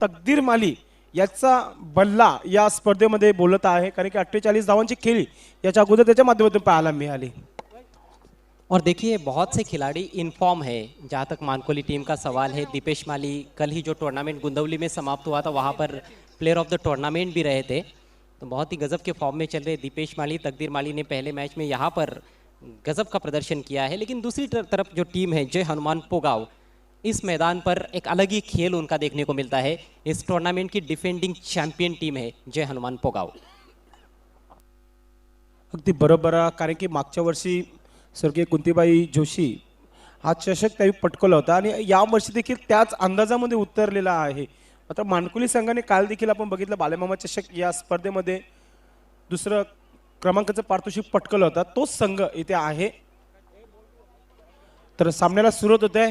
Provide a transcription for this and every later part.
तकदीर माली याचा बल्ला या स्पर्धेमध्ये बोलत आहे, कारण की 48 धावांची खेळी याच्या अगोदर त्याच्या माध्यमातून पाहायला मिळाली। और देखिए बहुत से खिलाड़ी इन फॉर्म है। जहाँ तक मानकोली टीम का सवाल है, दीपेश माली कल ही जो टूर्नामेंट गुंदवली में समाप्त हुआ था वहाँ पर प्लेयर ऑफ द टूर्नामेंट भी रहे थे, तो बहुत ही गजब के फॉर्म में चल रहे दीपेश माली। तकदीर माली ने पहले मैच में यहाँ पर गजब का प्रदर्शन किया है, लेकिन दूसरी तरफ जो टीम है जय हनुमान पोगाव, इस मैदान पर एक अलग ही खेल उनका देखने को मिलता है। इस टूर्नामेंट की डिफेंडिंग चैंपियन टीम है जय हनुमान पोगाव। अगदी बरोबर, कारण की मागच्या वर्षी स्वर्गीय कुंतीबाई जोशी हा चषक त्यांनी पटकवला होता आणि या वर्षी देखील त्याच अंदाजामध्ये उतरलेला आहे। मात्र मानकुली संघाने काल देखील आपण बघितलं बालेमामा चषक या स्पर्धेमध्ये दुसरं क्रमांकाचं पारितोषिक पटकवलं होता, तोच संघ इथे आहे। तर सामन्याला सुरुवात होते।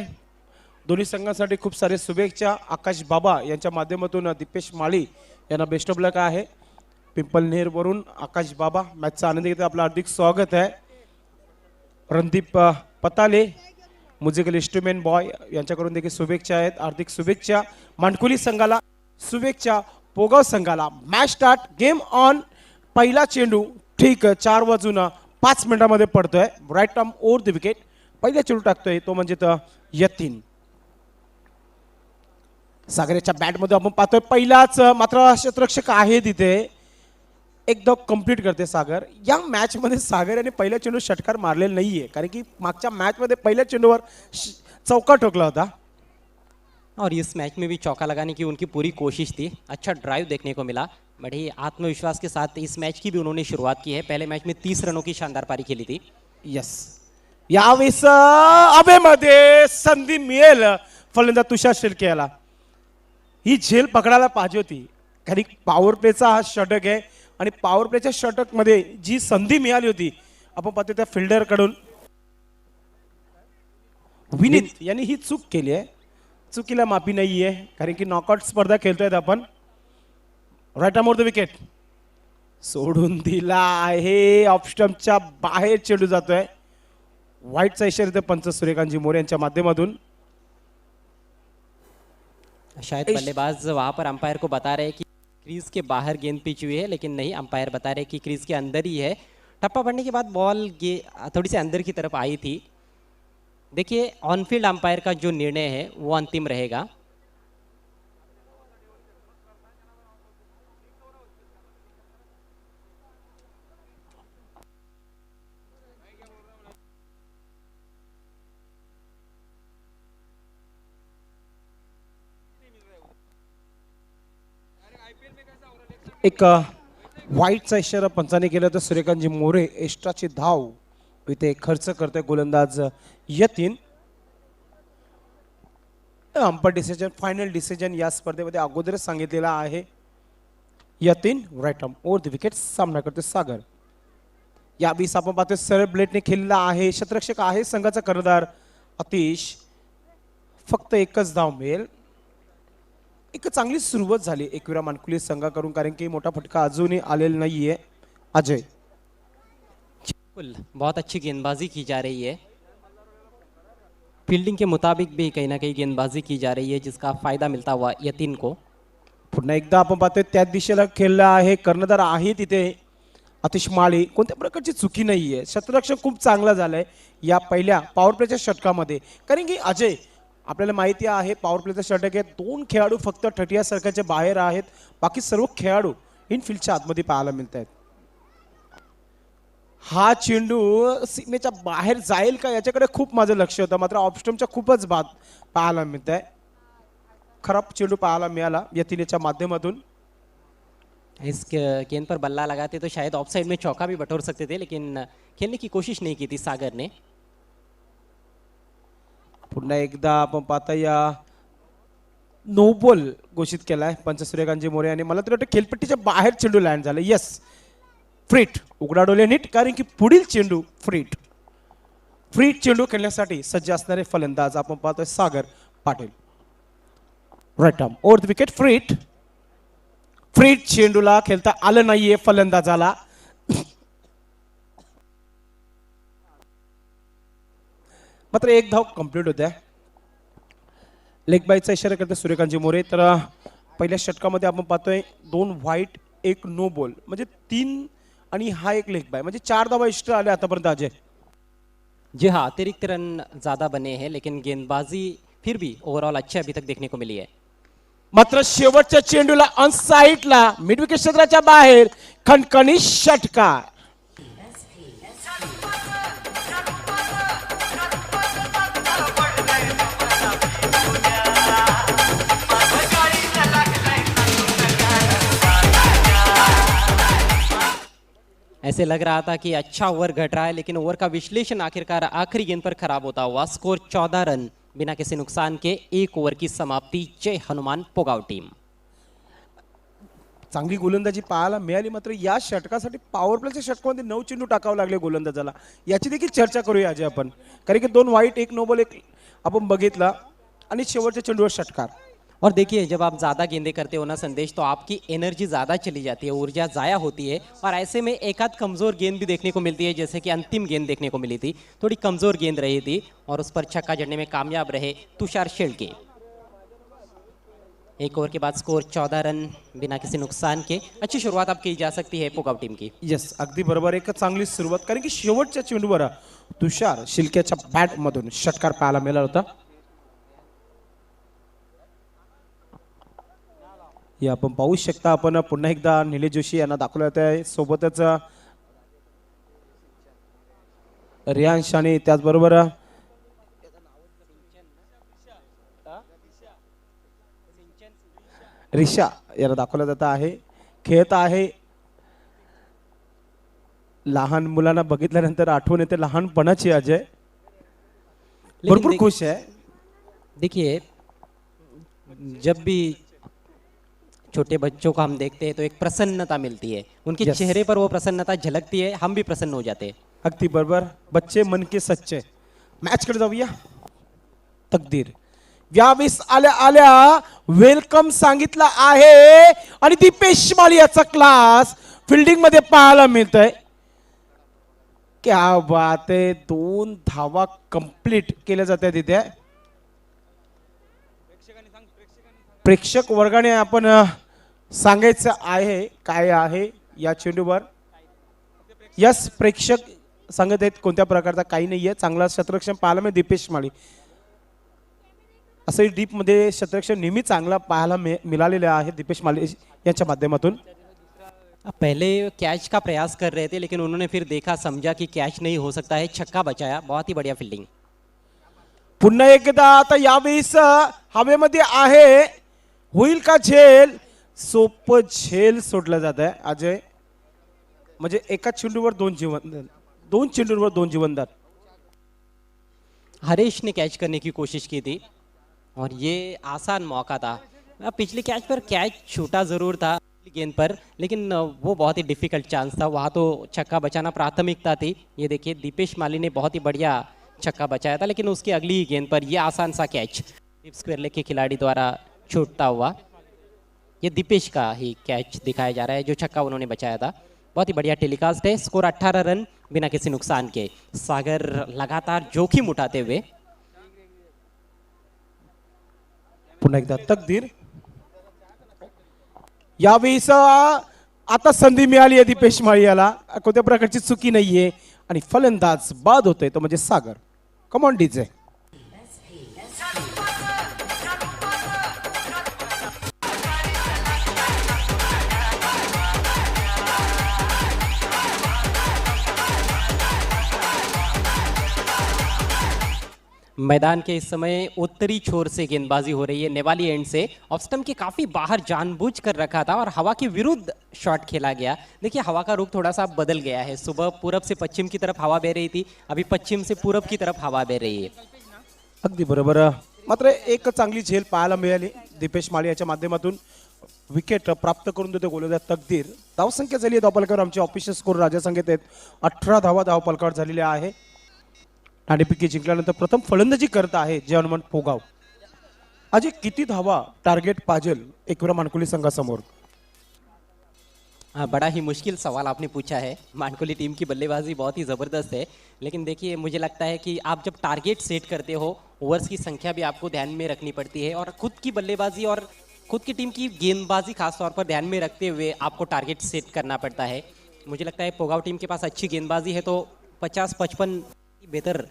दोन्ही संघांसाठी खूप सारे शुभेच्छा। आकाश बाबा यांच्या माध्यमातून दीपेश माळी यांना बेस्ट ऑफ लक आहे। पिंपलनेर वरून आकाश बाबा मॅचचा आनंद घेते, आपलं हार्दिक स्वागत आहे। रणदीप पताले म्युझिकल इन्स्ट्रुमेंट बॉय यांच्याकडून देखील शुभेच्छा आहेत, हार्दिक शुभेच्छा। मानकुली संघाला शुभेच्छा, पोगाव संघाला। Match start, game on. पहिला चेंडू ठीक 4 वाजून 5 मिनिटांमध्ये पडतोय। Right arm over the wicket, पहिला चेंडू टाकतोय तो म्हणजे यतीन। सागरेच्या बॅटमध्ये आपण पाहतोय पहिलाच, मात्र क्षेत्ररक्षक आहे तिथे, एकदम कंप्लीट करते सागर। या मॅच मध्ये सागर याने पहिल्या चेंडू षटकार मारलेला नाहीये, कारण की मागच्या मॅच मध्ये पहिल्या चेंडूवर चौका ठोकला होता। और इस मैच में भी चौका लगाने की उनकी पूरी कोशिश थी। अच्छा ड्राइव देखने को मिला, बड़े आत्मविश्वास के साथ इस मैच की भी उन्होंने शुरुआत की है। पहले मैच में 30 रनों की शानदार पारी खेली थी। यस, यावेळेस अबेमध्ये संधी मिळेल फलंदाज तुषार शिर्के याला। ही झेल पकडायला पाहिजे होती, कारण पॉवर प्लेचा हा षटक आहे आणि पॉवर प्लेच्या षटक मध्ये जी संधी मिळाली होती, आपण पाहतो त्या फिल्डर कडून विनीत यांनी ही चूक केली आहे। चुकीला माफी नाहीये, कारण की नॉकआउट स्पर्धा खेळतोय आपण। Right arm over the wicket, सोडून दिला आहे, ऑफ स्टंपच्या बाहेर चेंडू जातोय। वाईटचा इशारा देते पंच सूर्यकांतजी मोरे यांच्या माध्यमातून। शायद बल्लेबाज वहां पर अंपायर को बता रहे हैं कि क्रीज के बाहर गेंद पिच हुई है, लेकिन नहीं, अंपायर बता रहे हैं कि क्रीज के अंदर ही है। टप्पा पड़ने के बाद बॉल थोड़ी सी अंदर की तरफ आई थी। देखिए ऑनफील्ड अंपायर का जो निर्णय है वो अंतिम रहेगा। एक वाईटचा इशारा पंचाने केला तर सूर्यकांतजी मोरे एक्स्ट्राची धाव इथे खर्च करते गोलंदाज Yatin. Umpire decision, final decision या स्पर्धेमध्ये अगोदरच सांगितलेला आहे। Yatin right arm over the wicket, सामना करते सागर। या बीस आपण पाहतोय सरळ ब्लेडने खेळलेला आहे, क्षेत्ररक्षक आहे संघाचा कर्णधार अतिश। फक्त एकच धाव मिळेल। एक चांगली सुरुवात झाली एकविरा मानकुली संघाकडून, कारण की मोठा फटका अजूनही आलेला नाहीये। अजय, बहुत अच्छी गेंदबाजी की जा रही है, फील्डिंग के मुताबिक भी कहीं ना कहीं गेंदबाजी की जा रही है, जिसका फायदा मिलता हुआ यतीन को। पुन्हा एकदा आपण पाहतोय त्याच दिशेला खेळला आहे, कर्णधार आहे तिथे अतिश माळी। कोणत्या प्रकारची चुकी नाहीये, क्षेत्ररक्षक खूप चांगला झालाय या पहिल्या पॉवर प्लेच्या षटकामध्ये, कारण की अजय आपल्याला माहिती आहे पॉवर प्लेचा षटक आहे, 2 खेळाडू फक्त 30 सर्कलच्या बाहेर आहेत, बाकी सर्व खेळाडू इनफिल्डच्या आतमध्ये पाहायला मिळत आहेत। हा चेंडू सीमेच्या बाहेर जाईल का याच्याकडे खूप माझं लक्ष होतं, मात्र ऑफ स्टंपच्या खूपच बाद पाहायला मिळत आहे। खराब चेंडू पाहायला मिळाला यतीनेच्या माध्यमातून। इस गेंद पर बल्ला लगाते तो शायद ऑफ साइड में चौका भी बटोर सकते थे, लेकिन खेलने की कोशिश नहीं की थी सागर ने। पुन्हा एकदा आपण पाहता या नो बॉल घोषित केलाय पंच सूर्यकांतजी मोरे यांनी। मला तर वाटतं खेळपट्टीच्या बाहेर चेंडू लँड झाला। यस, फ्रीट उघडा डोले नीट, कारण की पुढील चेंडू फ्रीट चेंडू खेळण्यासाठी सज्ज असणारे फलंदाज आपण पाहतोय Sagar Patil. Right arm over the wicket, फ्रीट चेंडूला खेळता आलं नाहीये फलंदाजाला। मात्र एक धाव कंप्लीट होत्या। लेग बायचा इशारा करते सूर्यकांतजी मोरे, तर पहिल्या षटकामध्ये आपण पाहतोय 2 व्हाईट 1 नो बॉल म्हणजे 3 आणि हा एक लेग बाय म्हणजे 4 धावा एक्स्ट्रा आले आतापर्यंत अजय. जी हाँ, अतिरिक्त रन ज़्यादा बने हैं लेकिन गेंदबाजी फिर भी ओवरऑल अच्छी अभी तक देखने को मिली है. मात्र शेवटच्या चेंडूला ऑन साईडला मिड विकेट क्षेत्राच्या बाहेर खणखणीत षटकार. ऐसे लग रहा था कि अच्छा ओवर घट रहा है लेकिन ओवर का विश्लेषण आखिरकार आखिरी गेंद पर खराब होता हुआ. स्कोर 14 रन बिना किसी नुकसान के 1 ओवर की समाप्ति. जय हनुमान पोगाव टीम. चांगली गोलंदाजी पाहायला मिळाली. मात्र या षटकासाठी पॉवर प्लेच्या षटकामध्ये 9 चेंडू टाकावे लागले गोलंदाजाला. याची देखील चर्चा करूया अजय आपण, कारण की 2 व्हाईट 1 नो बॉल एक आपण बघितला आणि शेवटच्या चेंडूवर षटकार. और देखिए जब आप ज़्यादा गेंदें करते हो ना संदेश, तो आपकी एनर्जी ज़्यादा चली जाती है, ऊर्जा ज़ाया होती है. और ऐसे में एक आध कमज़ोर गेंद भी देखने को मिलती है, जैसे कि अंतिम गेंद देखने को मिली थी. थोड़ी कमज़ोर गेंद रही थी और उस पर छक्का जड़ने में कामयाब रहे तुषार शेळके. 1 ओवर के बाद स्कोर 14 रन बिना किसी नुकसान के. अच्छी शुरुआत अब की जा सकती है पोगाव टीम की. यस, अगदी बरोबर. एक चांगली सुरुवात, कारण की शेवटच्या चेंडूवर तुषार शिल्केच्या बॅट मधून षटकार पाहायला मिळाला होता. हे आपण पाहू शकता. आपण पुन्हा एकदा निलेश जोशी यांना दाखवलं जात आहे, सोबतच रियांश आणि त्याचबरोबर रिषा याला दाखवलं जात आहे. खेळत आहे. लहान मुलांना बघितल्यानंतर आठवण येते लहानपणाची अजय. भरपूर खुश आहे. देखिए जब भी छोटे बच्चों को हम देखते हैं तो एक प्रसन्नता मिलती है, उनके Yes. चेहरे पर वो प्रसन्नता झलकती है, हम भी प्रसन्न हो जाते हैं. अगदी बरोबर. बच्चे मन के सच्चे. मॅच कडे जाऊया. तकदीर यावेळेस आल्या आल्या वेलकम सांगितलं आहे आणि दीपेश माळी याचा क्लास फिल्डिंग मध्ये पाहायला मिळतोय. क्या बात आहे. 2 धावा कंप्लीट केल्या जातात तिथे. प्रेक्षक वर्गाने आपण सांगायचं आहे काय आहे या चेंडूवर. यस, प्रेक्षक सांगत आहेत कोणत्या प्रकारचा काही नाहीये. चांगला क्षेत्ररक्षण पाहायला मिळेल दीपेश माळी. असं डीप मध्ये क्षेत्ररक्षण नेहमी चांगला पाहायला मिळालेलं आहे दीपेश माळी यांच्या माध्यमातून. पहले कैच का प्रयास कर रहे थे लेकिन उन्होंने फिर देखा समझा कि कैच नहीं हो सकता है, छक्का बचाया. बहुत ही बढ़िया फील्डिंग. पुन्हा एकदा आता यावेळेस हवेमध्ये आहे. होईल का झेल? सोपं झेल सोडलं जात आहे अजय. म्हणजे एका चेंडूवर 2 जीवनदान, 2 चेंडूवर 2 जीवनदान. हरीश ने कैच करने की कोशिश की थी और ये आसान मौका था. पिछली कैच पर कैच छूटा ज़रूर था गेंद पर, लेकिन वो बहुत ही डिफिकल्ट चांस था. वहाँ तो छक्का बचाना प्राथमिकता थी. ये देखिए दीपेश माली ने बहुत ही बढ़िया छक्का बचाया था, लेकिन उसकी अगली ही गेंद पर ये आसान सा कैच डीप स्क्वायर लेग के खिलाड़ी द्वारा छूटता हुआ. ये दीपेश का ही कैच दिखाया जा रहा है जो छक्का उन्होंने बचाया था. बहुत ही बढ़िया टेलीकास्ट है. स्कोर 18 रन बिना किसी नुकसान के. सागर लगातार जोखिम उठाते हुए. पुन्हा एकदा तकदीर. यावेळेस आता संधी मिळाली आहे दीपेश माळी याला. कोणत्या प्रकारची चुकी नाहीये आणि फलंदाज बाद होतोय तो म्हणजे सागर. Come on DJ. मैदान के इस समय उत्तरी छोर से गेंदबाजी हो रही है, नेवाली एंड से. ऑफ स्टंप के काफी बाहर जानबूझ कर रखा था और हवा के विरुद्ध शॉट खेला गया. देखिए हवा का रुख थोड़ा सा बदल गया है. सुबह पूरब से पश्चिम की तरफ हवा बह रही थी, अभी पश्चिम से पूरब की तरफ हवा बह रही है. अगदी बरोबर. मात्र एक चांगली झेल पाहायला मिळाली दीपेश माळी याच्या माध्यमातून. विकेट प्राप्त करून देतो गोलंदाज तकदीर. धावसंख्या झाली आहे धावपलकावर. आमचे ऑफिशियल स्कोर राजा सांगत आहेत 18 धावा धावपलकावर झालेल्या आहे. नाणेफेकी जिंकल्यानंतर प्रथम फलंदाजी करत आहे जय हनुमान पोगाव. अजय किती धावा टार्गेट पाजेल एकविरा मानकुली संघासमोर? बड़ा ही मुश्किल सवाल आपने पूछा है. मानकोली टीम की बल्लेबाजी बहुत ही ज़बरदस्त है, लेकिन देखिए मुझे लगता है कि आप जब टारगेट सेट करते हो ओवर्स की संख्या भी आपको ध्यान में रखनी पड़ती है और खुद की बल्लेबाजी और खुद की टीम की गेंदबाजी खासतौर पर ध्यान में रखते हुए आपको टारगेट सेट करना पड़ता है। मुझे लगता है पोगाव टीम के पास अच्छी गेंदबाजी है तो 50-55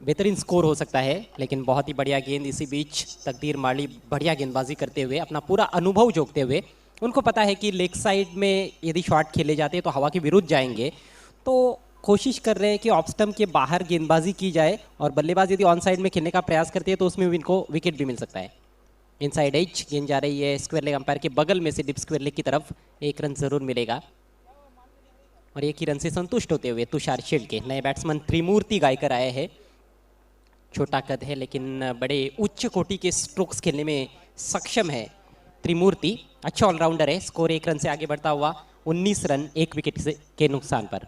बेहतरीन स्कोर हो सकता है, लेकिन बहुत ही बढ़िया गेंद। इसी बीच तकदीर माली बढ़िया गेंदबाजी करते हुए, अपना पूरा अनुभव जोड़ते हुए, उनको पता है कि लेग साइड में यदि शॉट खेले जाते हैं तो हवा के विरुद्ध जाएंगे, तो कोशिश कर रहे हैं कि ऑफ स्टंप के बाहर गेंदबाजी की जाए और बल्लेबाज यदि ऑन साइड में खेलने का प्रयास करते हैं तो उसमें इनको विकेट भी मिल सकता है। इनसाइड एज गेंद जा रही है स्क्वायर लेग अंपायर के बगल में से डिप स्क्वायर लेग की तरफ, एक रन जरूर मिलेगा। और एक ही रन से संतुष्ट होते हुए तुषार शेल्के, नए बैट्समैन त्रिमूर्ति गायकर आए हैं। छोटा कद है लेकिन बड़े उच्च कोटि के स्ट्रोक्स खेलने में सक्षम है त्रिमूर्ति, अच्छा ऑलराउंडर है। स्कोर 1 रन से आगे बढ़ता हुआ 19 रन 1 विकेट के नुकसान पर।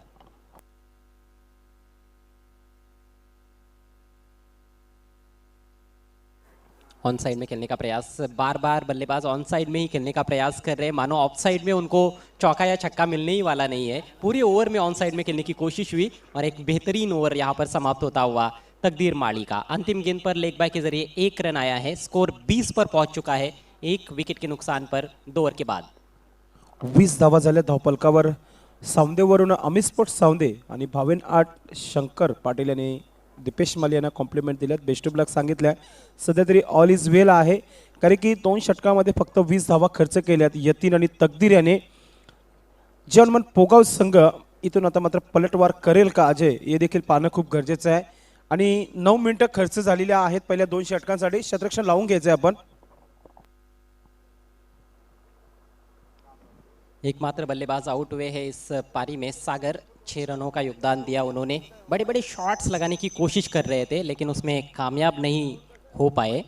ऑन साइड में खेलने का प्रयास, बार बार बल्लेबाज ऑन साइड में ही खेलने का प्रयास कर रहे हैं, मानो ऑफ साइड में उनको चौका या छक्का मिलने ही वाला नहीं है। पूरी ओवर में ऑन साइड में खेलने की कोशिश हुई और एक बेहतरीन ओवर यहां पर समाप्त होता हुआ तकदीर माली का। अंतिम गेंद पर लेग बाय के जरिए 1 रन आया है, स्कोर 20 पर पहुंच चुका है 1 विकेट के नुकसान पर 2 ओव्हर के बाद। 20 धावा झाल्या धावपलकावर। सावंदेवरून अमित स्पोर्ट सावंदे आणि भावेन आर्ट शंकर पाटील यांनी दीपेश माली यांना कॉम्प्लिमेंट दिल्यात, बेस्ट ऑफ लक सांगितलंय। सध्या तरी ऑल इज वेल आहे, कारण की 2 षटकामध्ये फक्त 20 धावा खर्च केल्यात यतीन आणि तकदीर याने। जीवनमान पोगाव संघ इथून आता मात्र पलटवार करेल का अजय, हे देखील पाहणं खूप गरजेचं आहे। आणि 9 मिनिटं खर्च झालेले आहेत पहिल्या 2 षटकांसाठी, शतरक्षण लावून घ्यायचंय आपण। एकमात्र बल्लेबाज आउट हुए हैं इस पारी में सागर, 6 रनों का योगदान दिया उन्होंने। बड़े बड़े शॉट्स लगाने की कोशिश कर रहे थे लेकिन उसमें कामयाब नहीं हो पाए।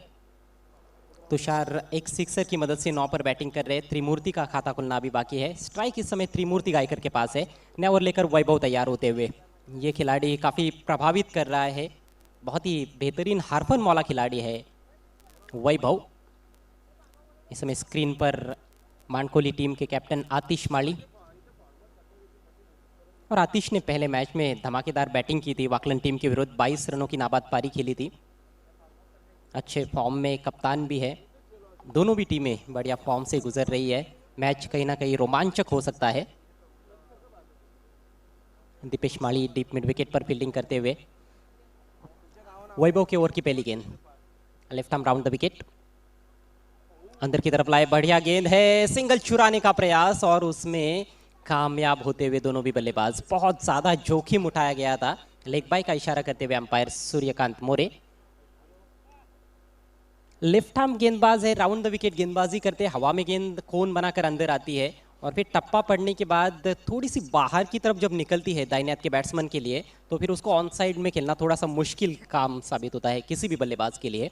तुषार एक सिक्सर की मदद से 9 पर बैटिंग कर रहे हैं। त्रिमूर्ति का खाता खुलना अभी बाकी है। स्ट्राइक इस समय त्रिमूर्ति गायकर के पास है। नया ओवर लेकर वैभव तैयार होते हुए, ये खिलाड़ी काफ़ी प्रभावित कर रहा है, बहुत ही बेहतरीन हार्फन मौला खिलाड़ी है वैभव। इस समय स्क्रीन पर मानकोली टीम के कैप्टन आतिश माली, और आतिश ने पहले मैच में धमाकेदार बैटिंग की थी वाकलन टीम के विरुद्ध, 22 रनों की नाबाद पारी खेली थी। अच्छे फॉर्म में कप्तान भी है। दोनों भी टीमें बढ़िया फॉर्म से गुजर रही है। मैच कहीं ना कहीं रोमांचक हो सकता है। दीपेश माली डीप मिड विकेट पर फील्डिंग करते हुए, वैभव के ओवर की पहली गेंद left arm round the wicket, अंदर की तरफ लाए, बढ़िया गेंद है, सिंगल चुराने का प्रयास और उसमें कामयाब होते हुए दोनों भी बल्लेबाज। बहुत ज्यादा जोखिम उठाया गया था, लेग बाय का इशारा करते हुए umpire Suryakant More. Left arm गेंदबाज है, राउंड द विकेट गेंदबाजी करते, हवा में गेंद कोन बनाकर अंदर आती है और फिर टप्पा पड़ने के बाद थोड़ी सी बाहर की तरफ जब निकलती है दाहिने हाथ के बैट्समैन के लिए, तो फिर उसको ऑन साइड में खेलना थोड़ा सा मुश्किल काम साबित होता है किसी भी बल्लेबाज के लिए।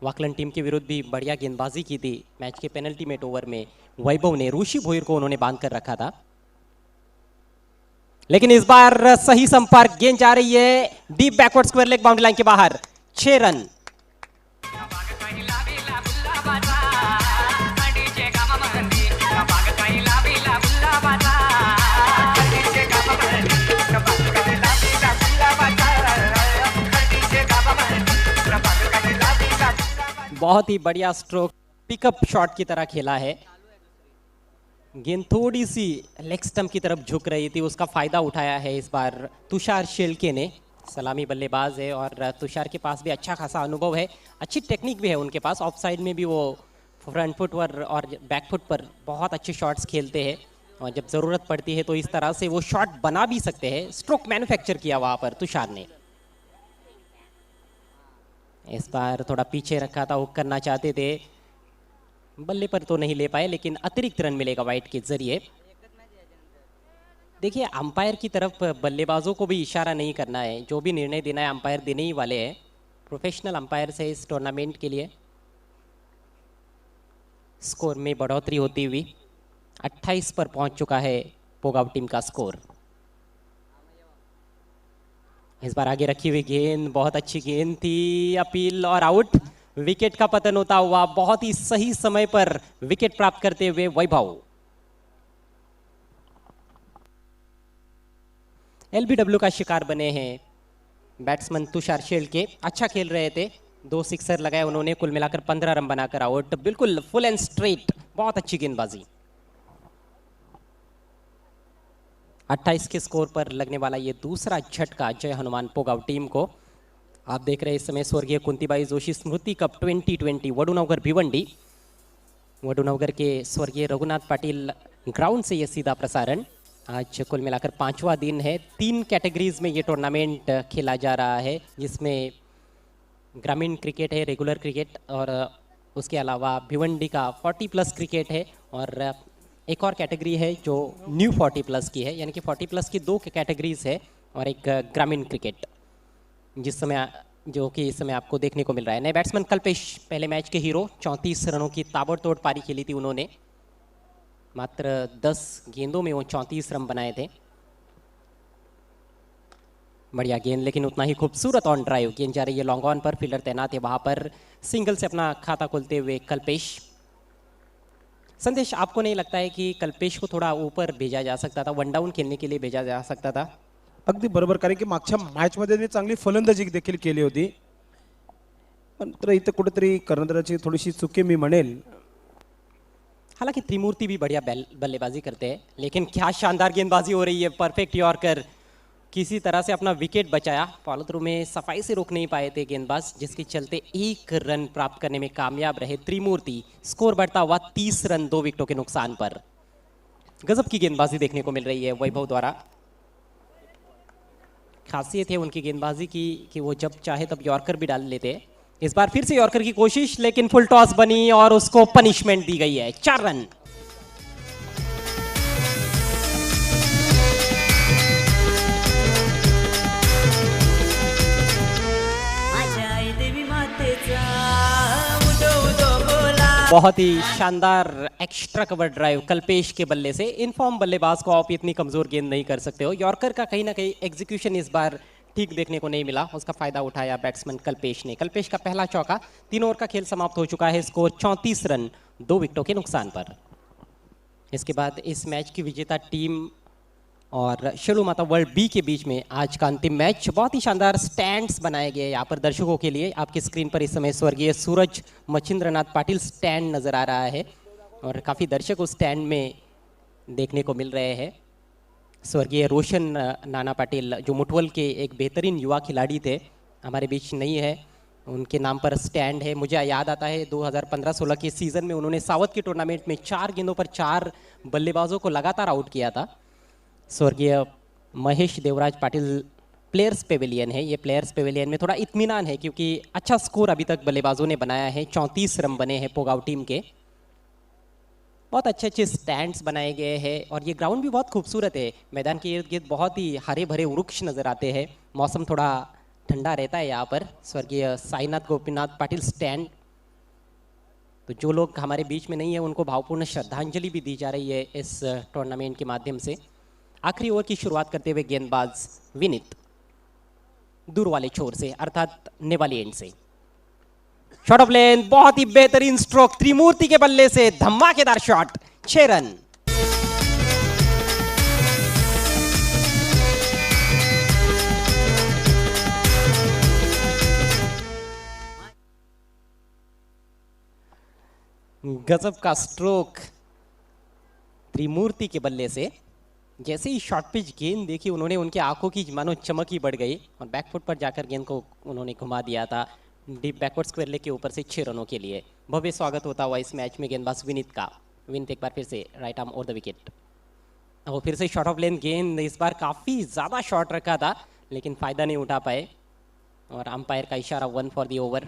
वाकलन टीम के विरुद्ध भी बढ़िया गेंदबाजी की थी। मैच के पेनल्टीमेट ओवर में वैभव ने ऋषि भोईर को उन्होंने बांध कर रखा था, लेकिन इस बार सही संपर्क, गेंद जा रही है deep backward square leg boundary line के बाहर। 6 रन। बहुत ही बढ़िया स्ट्रोक, पिकअप शॉट की तरह खेला है। गेंद थोड़ी सी लेग स्टंप की तरफ झुक रही थी, उसका फायदा उठाया है इस बार तुषार शेल्के ने। सलामी बल्लेबाज है और तुषार के पास भी अच्छा खासा अनुभव है, अच्छी टेक्निक भी है उनके पास। ऑफ साइड में भी वो फ्रंट फुट पर और बैक फुट पर बहुत अच्छे शॉट्स खेलते हैं और जब ज़रूरत पड़ती है तो इस तरह से वो शॉट बना भी सकते हैं। स्ट्रोक मैन्युफैक्चर किया वहाँ पर तुषार ने। इस बार थोड़ा पीछे रखा था, हुक करना चाहते थे, बल्ले पर तो नहीं ले पाए, लेकिन अतिरिक्त रन मिलेगा वाइट के जरिए। देखिए, अंपायर की तरफ बल्लेबाजों को भी इशारा नहीं करना है, जो भी निर्णय देना है अंपायर देने ही वाले हैं। प्रोफेशनल अंपायर से इस टूर्नामेंट के लिए। स्कोर में बढ़ोतरी होती हुई 28 पर पहुंच चुका है पोगाव टीम का स्कोर। इस बार आगे रखी हुई गेंद बहुत अच्छी गेंद थी, अपील और आउट। विकेट का पतन होता हुआ बहुत ही सही समय पर विकेट प्राप्त करते हुए वैभव। एलबीडब्ल्यू का शिकार बने हैं बैट्समैन तुषार शेल्के। अच्छा खेल रहे थे, 2 सिक्सर लगाए उन्होंने, कुल मिलाकर 15 रन बनाकर आउट। बिल्कुल फुल एंड स्ट्रेट, बहुत अच्छी गेंदबाजी। 28 के स्कोर पर लगने वाला ये दूसरा झटका जय हनुमान पोगाव टीम को। आप देख रहे हैं इस समय स्वर्गीय कुंतीबाई जोशी स्मृति कप 2020 वडूनगर भिवंडी, वडूनगर के स्वर्गीय रघुनाथ पाटिल ग्राउंड से ये सीधा प्रसारण। आज कुल मिलाकर 5वां दिन है। 3 कैटेगरीज में ये टूर्नामेंट खेला जा रहा है, जिसमें ग्रामीण क्रिकेट है, रेगुलर क्रिकेट, और उसके अलावा भिवंडी का 40+ क्रिकेट है, और एक और कैटेगरी है जो न्यू 40+ की है, यानी कि 40+ की 2 कैटेगरीज है और एक ग्रामीण क्रिकेट, जिस समय जो कि इस समय आपको देखने को मिल रहा है। नए बैट्समैन कल्पेश पहले मैच के हीरो, 34 रनों की ताबड़तोड़ पारी खेली थी उन्होंने। मात्र 10 गेंदों में वो 34 रन बनाए थे। बढ़िया गेंद, लेकिन उतना ही खूबसूरत ऑन ड्राइव गेंद जा रही है लॉन्ग ऑन पर। फील्डर तैनात है वहां पर, सिंगल से अपना खाता खोलते हुए कल्पेश। संदेश, आपको नहीं लगता है कि कल्पेश को थोड़ा ऊपर भेजा जा सकता था, वन डाऊन खेलने के लिए भेजा जा सकता था? अगदी बरोबर, कारण की मागच्या मॅचमध्ये त्यांनी चांगली फलंदाजी देखील केली होती, पण तर इथं कुठेतरी कर्णधाराची थोडीशी चुकी मी म्हणेल। हालांकि त्रिमूर्ति भी बढ़िया बल्लेबाजी करते हैं, लेकिन क्या शानदार गेंदबाजी हो रही है। परफेक्ट यॉर्कर, किसी तरह से अपना विकेट बचाया। फॉलो थ्रू में सफाई से रोक नहीं पाए थे गेंदबाज, जिसके चलते 1 रन प्राप्त करने में कामयाब रहे त्रिमूर्ति। स्कोर बढ़ता हुआ 30 रन 2 विकेटों के नुकसान पर। गजब की गेंदबाजी देखने को मिल रही है वैभव द्वारा। खासियत है उनकी गेंदबाजी की कि वो जब चाहे तब यॉर्कर भी डाल लेते हैं। इस बार फिर से यॉर्कर की कोशिश, लेकिन फुल टॉस बनी और उसको पनिशमेंट दी गई है। 4 रन। बहुत ही शानदार एक्स्ट्रा कवर ड्राइव कल्पेश के बल्ले से। इनफॉर्म बल्लेबाज को आप इतनी कमजोर गेंद नहीं कर सकते हो। यॉर्कर का कहीं ना कहीं एग्जीक्यूशन इस बार ठीक देखने को नहीं मिला, उसका फायदा उठाया बैट्समैन कल्पेश ने। कल्पेश का पहला चौका। 3 ओवर का खेल समाप्त हो चुका है। स्कोर 34 रन 2 विकेटों के नुकसान पर। इसके बाद इस मैच की विजेता टीम और शेरू माता वर्ल्ड बी के बीच में आज का अंतिम मैच। बहुत ही शानदार स्टैंड्स बनाए गए यहाँ पर दर्शकों के लिए। आपकी स्क्रीन पर इस समय स्वर्गीय सूरज मच्छिंद्रनाथ पाटिल स्टैंड नजर आ रहा है, और काफ़ी दर्शक उस स्टैंड में देखने को मिल रहे हैं। स्वर्गीय रोशन नाना पाटिल, जो मुठवल के एक बेहतरीन युवा खिलाड़ी थे, हमारे बीच नहीं है, उनके नाम पर स्टैंड है। मुझे याद आता है 2015-16 के सीज़न में उन्होंने सावत के टूर्नामेंट में 4 गेंदों पर 4 बल्लेबाजों को लगातार आउट किया था। स्वर्गीय महेश देवराज पाटिल प्लेयर्स पेविलियन है। ये प्लेयर्स पेविलियन में थोड़ा इत्मीनान है, क्योंकि अच्छा स्कोर अभी तक बल्लेबाजों ने बनाया है। 34 रन बने हैं पोगाव टीम के। बहुत अच्छे अच्छे स्टैंड्स बनाए गए हैं, और ये ग्राउंड भी बहुत खूबसूरत है। मैदान के इर्द गिर्द बहुत ही हरे भरे वृक्ष नजर आते हैं। मौसम थोड़ा ठंडा रहता है यहाँ पर। स्वर्गीय साईनाथ गोपीनाथ पाटिल स्टैंड। तो जो लोग हमारे बीच में नहीं है उनको भावपूर्ण श्रद्धांजलि भी दी जा रही है इस टूर्नामेंट के माध्यम से। आखिरी ओवर की शुरुआत करते हुए गेंदबाज विनीत दूर वाले छोर से, अर्थात नेवाली एंड से। शॉट ऑफ लेंथ, बहुत ही बेहतरीन स्ट्रोक त्रिमूर्ति के बल्ले से, धमाकेदार शॉट। 6 रन। गजब का स्ट्रोक त्रिमूर्ति के बल्ले से। जैसे ही शॉर्ट पिच गेंद देखी उन्होंने, उनकी आंखों की मानो चमक ही बढ़ गई, और बैकफुट पर जाकर गेंद को उन्होंने घुमा दिया था डीप बैकवर्ड स्क्वायर लेग के ऊपर से 6 रनों के लिए। भव्य स्वागत होता हुआ इस मैच में गेंदबाज विनीत का। विनीत एक बार फिर से right arm over the wicket. वो फिर से शॉट ऑफ लेंथ गेंद, इस बार काफ़ी ज़्यादा शॉट रखा था, लेकिन फ़ायदा नहीं उठा पाए, और अंपायर का इशारा 1 फॉर दी ओवर।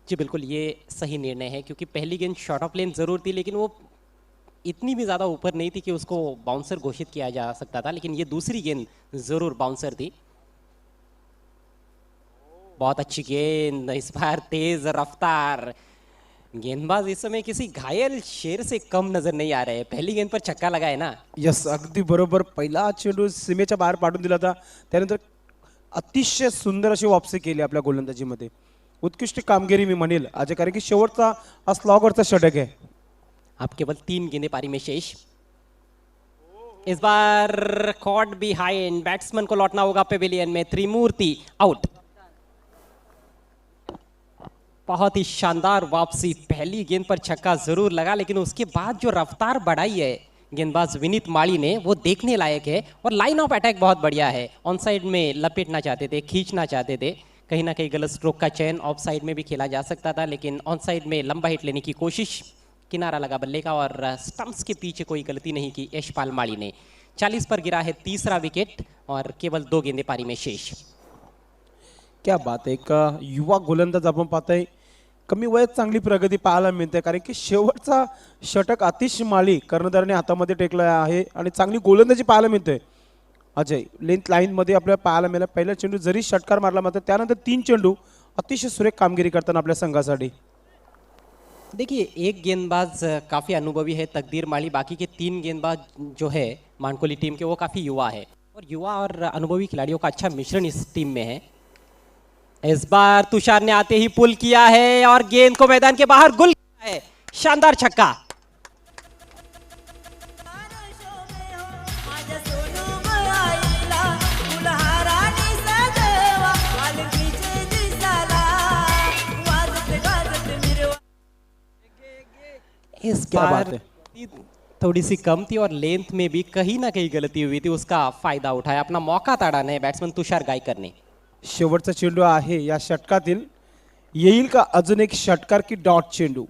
जी बिल्कुल, ये सही निर्णय है, क्योंकि पहली गेंद शॉट ऑफ लेंथ ज़रूर थी, लेकिन वो इतनी भी ज़्यादा ऊपर नहीं थी कि उसको बाउंसर घोषित किया जा सकता था। लेकिन ये दूसरी गेंद ज़रूर बाउंसर थी। बहुत अच्छी गेंद, इस बार तेज रफ्तार गेंदबाज इस समय किसी घायल शेर से कम नजर नहीं आ रहे। पहली गेंद पर छक्का लगा है ना। यस, अगदी बरोबर। पहिला चेंडू सीमेच्या बाहेर पाडून दिला था, त्यानंतर अतिशय सुंदर अशी वापसी केली आपल्या गोलंदाजीमध्ये। उत्कृष्ट कामगिरी मी म्हणेल आज, कारण की शेवटचा हा स्लॉगरचा षटक है। अब केवल 3 गेंदें पारी में शेष। इस बार कॉट बिहाइंड, बैट्समैन को लौटना होगा पेविलियन में। त्रिमूर्ति आउट। बहुत ही शानदार वापसी, पहली गेंद पर छक्का जरूर लगा, लेकिन उसके बाद जो रफ्तार बढ़ाई है गेंदबाज विनीत माली ने वो देखने लायक है। और लाइन ऑफ अटैक बहुत बढ़िया है, ऑन साइड में लपेटना चाहते थे, खींचना चाहते थे, कहीं ना कहीं गलत स्ट्रोक का चयन, ऑफ साइड में भी खेला जा सकता था, लेकिन ऑन साइड में लंबा हिट लेने की कोशिश, किनारा लगा बल्ले का और स्टंप्स के पीछे कोई गलती नहीं की यशपाल माली ने। 40 पर गिरा है तीसरा विकेट और केवल 2 गेंदे पारी में शेष। क्या बात आहे, एक युवा गोलंदाज आपण पाहतोय, कमी वयात चांगली प्रगती पाहायला मिळते, कारण की शेवटचा षटक आतिश माळी कर्णधाराने हातामध्ये टेकला आहे आणि चांगली गोलंदाजी पाहायला मिळते। अजय लेंथ लाईन मध्ये आपल्याला पाहायला मिळाला, पहिला चेंडू जरी षटकार मारला मात्र त्यानंतर 3 चेंडू अतिशय सुरेख कामगिरी करताना आपल्या संघासाठी। देखिए एक गेंदबाज काफ़ी अनुभवी है तकदीर माली, बाकी के 3 गेंदबाज जो है मानकोली टीम के वो काफ़ी युवा है, और युवा और अनुभवी खिलाड़ियों का अच्छा मिश्रण इस टीम में है। इस बार तुषार ने आते ही पुल किया है और गेंद को मैदान के बाहर गुल किया है, शानदार छक्का। इस क्या बार बात है। थोड़ी सी कम थी और लेंथ में भी कहीं ना कहीं गलती हुई थी, उसका फायदा उठाया, अपना मौका ताड़ा ने बैट्समैन तुषार गायकर ने। शेवटचा चेंडू आहे या षटकातील, येईल का अजून एक षटकार की डॉट चेंडू,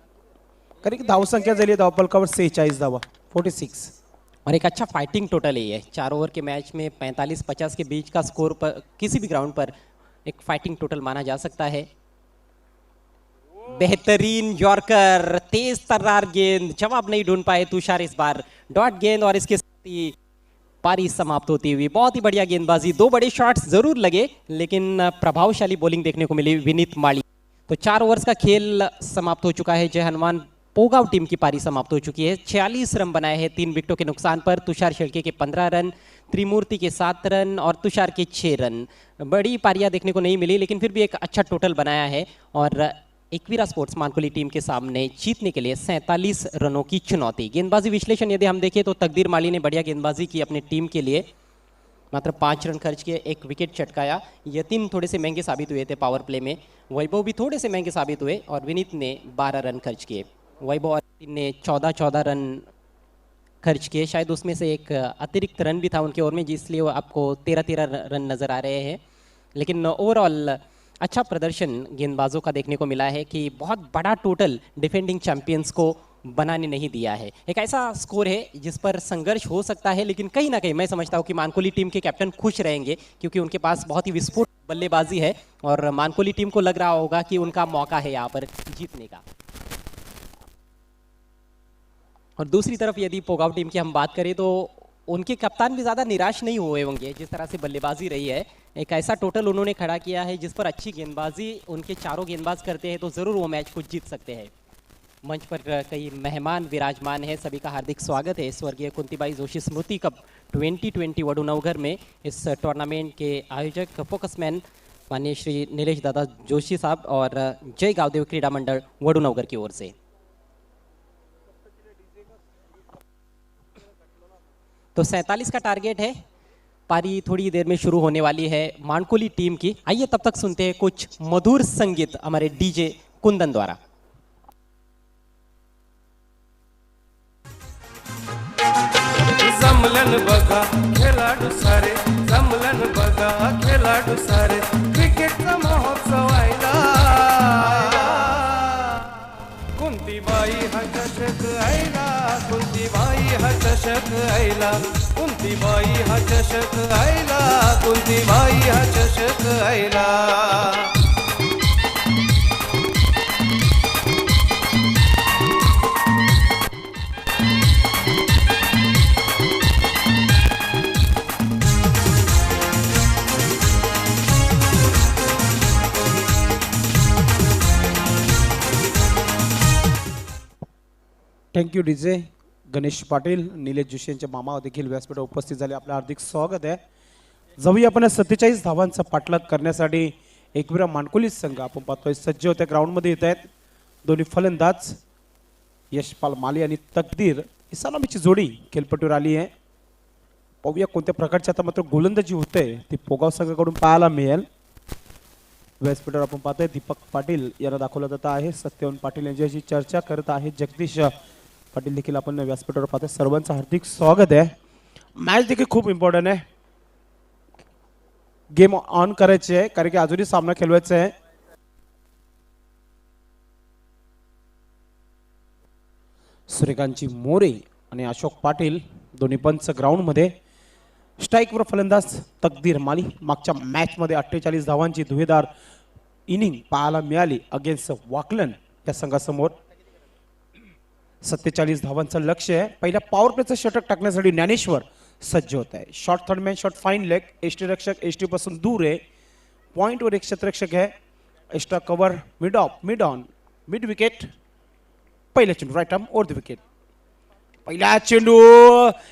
कारण की धावसंख्या झाली आहे धावफलकावर 46 धावा 46। और एक अच्छा फाइटिंग टोटल है ये, 4 ओवर के मैच में 45-50 के बीच का स्कोर पर किसी भी ग्राउंड पर एक फाइटिंग टोटल माना जा सकता है। बेहतरीन यॉर्कर, तेज तर्रार गेंद, जवाब नहीं ढूंढ पाए तुषार इस बार, डॉट गेंद और इसके साथ ही पारी समाप्त होती हुई। बहुत ही बढ़िया गेंदबाजी, 2 बड़े शॉट्स जरूर लगे लेकिन प्रभावशाली बॉलिंग देखने को मिली विनीत माली। तो 4 ओवर्स का खेल समाप्त हो चुका है, जय हनुमान पोगाव टीम की पारी समाप्त हो चुकी है। 46 रन बनाए हैं 3 विकेटों के नुकसान पर, तुषार शेळके के 15 रन, त्रिमूर्ति के 7 रन और तुषार के 6 रन। बड़ी पारियां देखने को नहीं मिली लेकिन फिर भी एक अच्छा टोटल बनाया है और एकवीरा स्पोर्ट्स मानकोली टीम के सामने जीतने के लिए 47 रनों की चुनौती। गेंदबाजी विश्लेषण यदि हम देखें तो तकदीर माली ने बढ़िया गेंदबाजी की अपनी टीम के लिए, मात्र 5 रन खर्च किए, 1 विकेट चटकाया। यतीन थोड़े से महंगे साबित हुए थे पावर प्ले में, वैभव भी थोड़े से महंगे साबित हुए और विनीत ने 12 रन खर्च किए। वैभव और यतीन ने 14-14 रन खर्च किए, शायद उसमें से एक अतिरिक्त रन भी था उनके ओवर में, जिसलिए वो आपको 13-13 रन नज़र आ रहे हैं। लेकिन ओवरऑल अच्छा प्रदर्शन गेंदबाजों का देखने को मिला है कि बहुत बड़ा टोटल डिफेंडिंग चैंपियंस को बनाने नहीं दिया है। एक ऐसा स्कोर है जिस पर संघर्ष हो सकता है, लेकिन कहीं ना कहीं मैं समझता हूँ कि मानकोली टीम के कैप्टन खुश रहेंगे क्योंकि उनके पास बहुत ही विस्फोट बल्लेबाजी है और मानकोली टीम को लग रहा होगा कि उनका मौका है यहाँ पर जीतने का। और दूसरी तरफ यदि पोगाव टीम की हम बात करें तो उनके कप्तान भी ज़्यादा निराश नहीं हुए होंगे जिस तरह से बल्लेबाजी रही है। एक ऐसा टोटल उन्होंने खड़ा किया है जिस पर अच्छी गेंदबाजी उनके चारों गेंदबाज करते हैं तो ज़रूर वो मैच को जीत सकते हैं। मंच पर कई मेहमान विराजमान है, सभी का हार्दिक स्वागत है स्वर्गीय कुंतीबाई जोशी स्मृति कप 2020 वडूनगर में। इस टूर्नामेंट के आयोजक फोकसमैन माननीय श्री नीलेश दादा जोशी साहब और जय गावदेव क्रीडा मंडल वडूनगर की ओर से। तो 47 का टारगेट है, पारी थोड़ी देर में शुरू होने वाली है मानकोली टीम की। आइए तब तक सुनते हैं कुछ मधुर संगीत हमारे डीजे कुंदन द्वारा। जमलन बघा खेळाडू सारे, जमलन बघा खेळाडू सारे, क्रिकेटचा महोत्सव आयला, कुंतीबाई हा चषक आयला, कुंतीबाई हा चषक आयला, कुंतीबाई हा चषक आयला, कुंतीबाई हा चषक आयला। थँक्यू डीजे गणेश पाटील, निलेश जोशी यांचे मामा देखील व्यासपीठावर उपस्थित झाले, आपलं हार्दिक स्वागत आहे। जाऊया आपण 47 धावांचा पाठलाग करण्यासाठी एकविरा मानकोली संघ आपण पाहतोय सज्ज होत्या ग्राउंडमध्ये येत आहेत। दोन्ही फलंदाज यशपाल माली आणि तकदीर इसानामीची जोडी खेळपट्टीवर आली आहे। पाहूया कोणत्या प्रकारची आता मात्र गोलंदाजी होते ती पोगाव संघाकडून पाहायला मिळेल। व्यासपीठावर आपण पाहतोय दीपक पाटील यांना दाखवलं जात आहे. सत्यवन पाटील यांच्याशी चर्चा करत आहे जगदीश पाटील देखील आपण व्यासपीठावर पाहतोय. सर्वांचं हार्दिक स्वागत आहे. मॅच देखील खूप इम्पॉर्टंट आहे. गेम ऑन करायचे आहे कारण की अजूनही सामना खेळवायचा आहे. सूर्यकांतची मोरे आणि अशोक पाटील दोन्ही पंच ग्राउंड मध्ये. स्ट्राईकवर फलंदाज तकदीर माली. मागच्या मॅच मध्ये 48 धावांची धुवेदार इनिंग पाहायला मिळाली अगेन्स्ट वाकलन या संघासमोर. 47 धावांचं लक्ष्य आहे. पहिल्या पॉवर प्लेचं षटक टाकण्यासाठी ज्ञानेश्वर सज्ज होत आहे. Short third man shot fine leg. एसटी रक्षक एसटी पासून दूर आहे. पॉइंटवर एक क्षेत्ररक्षक आहे. Extra cover mid off mid on mid wicket. पहिला चेंडू right arm over the wicket. पहिला चेंडू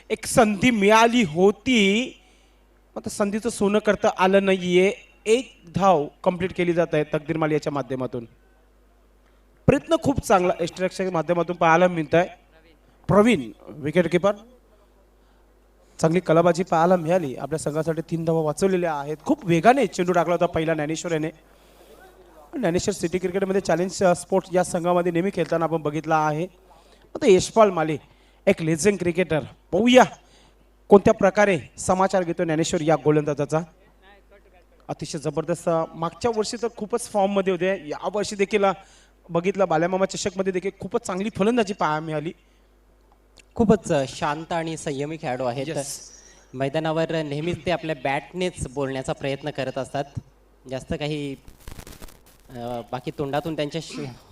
एक संधी मिळाली होती आता संधीचं सोनं करता आलं नाहीये. एक धाव कंप्लीट केली जात आहे तकदीर माली याच्या माध्यमातून. प्रयत्न खूप चांगला एसटी माध्यमातून पाहायला मिळत आहे. Pravin wicket keeper. चांगली कलाबाजी पाहायला मिळाली. आपल्या संघासाठी 3 धावा वाचवलेल्या आहेत. खूप वेगाने चेंडू टाकला होता पहिला ज्ञानेश्वर याने. ज्ञानेश्वर सिटी क्रिकेटमध्ये चॅलेंज स्पोर्ट्स या संघामध्ये नेहमी खेळताना आपण बघितला आहे. आता यशपाल माली एक लेजेंड क्रिकेटर. पाहूया कोणत्या प्रकारे समाचार घेतो ज्ञानेश्वर या गोलंदाजाचा. अतिशय जबरदस्त. मागच्या वर्षी तर खूपच फॉर्म मध्ये होते. या वर्षी देखील बघितलं बाल्यामामा चषकमध्ये देखील खूपच चांगली फलंदाजी पाहायला मिळाली. खूपच शांत आणि संयमी खेळाडू आहेत. मैदानावर नेहमीच ते आपल्या बॅटनेच बोलण्याचा प्रयत्न करत असतात. जास्त काही बाकी तोंडातून त्यांचे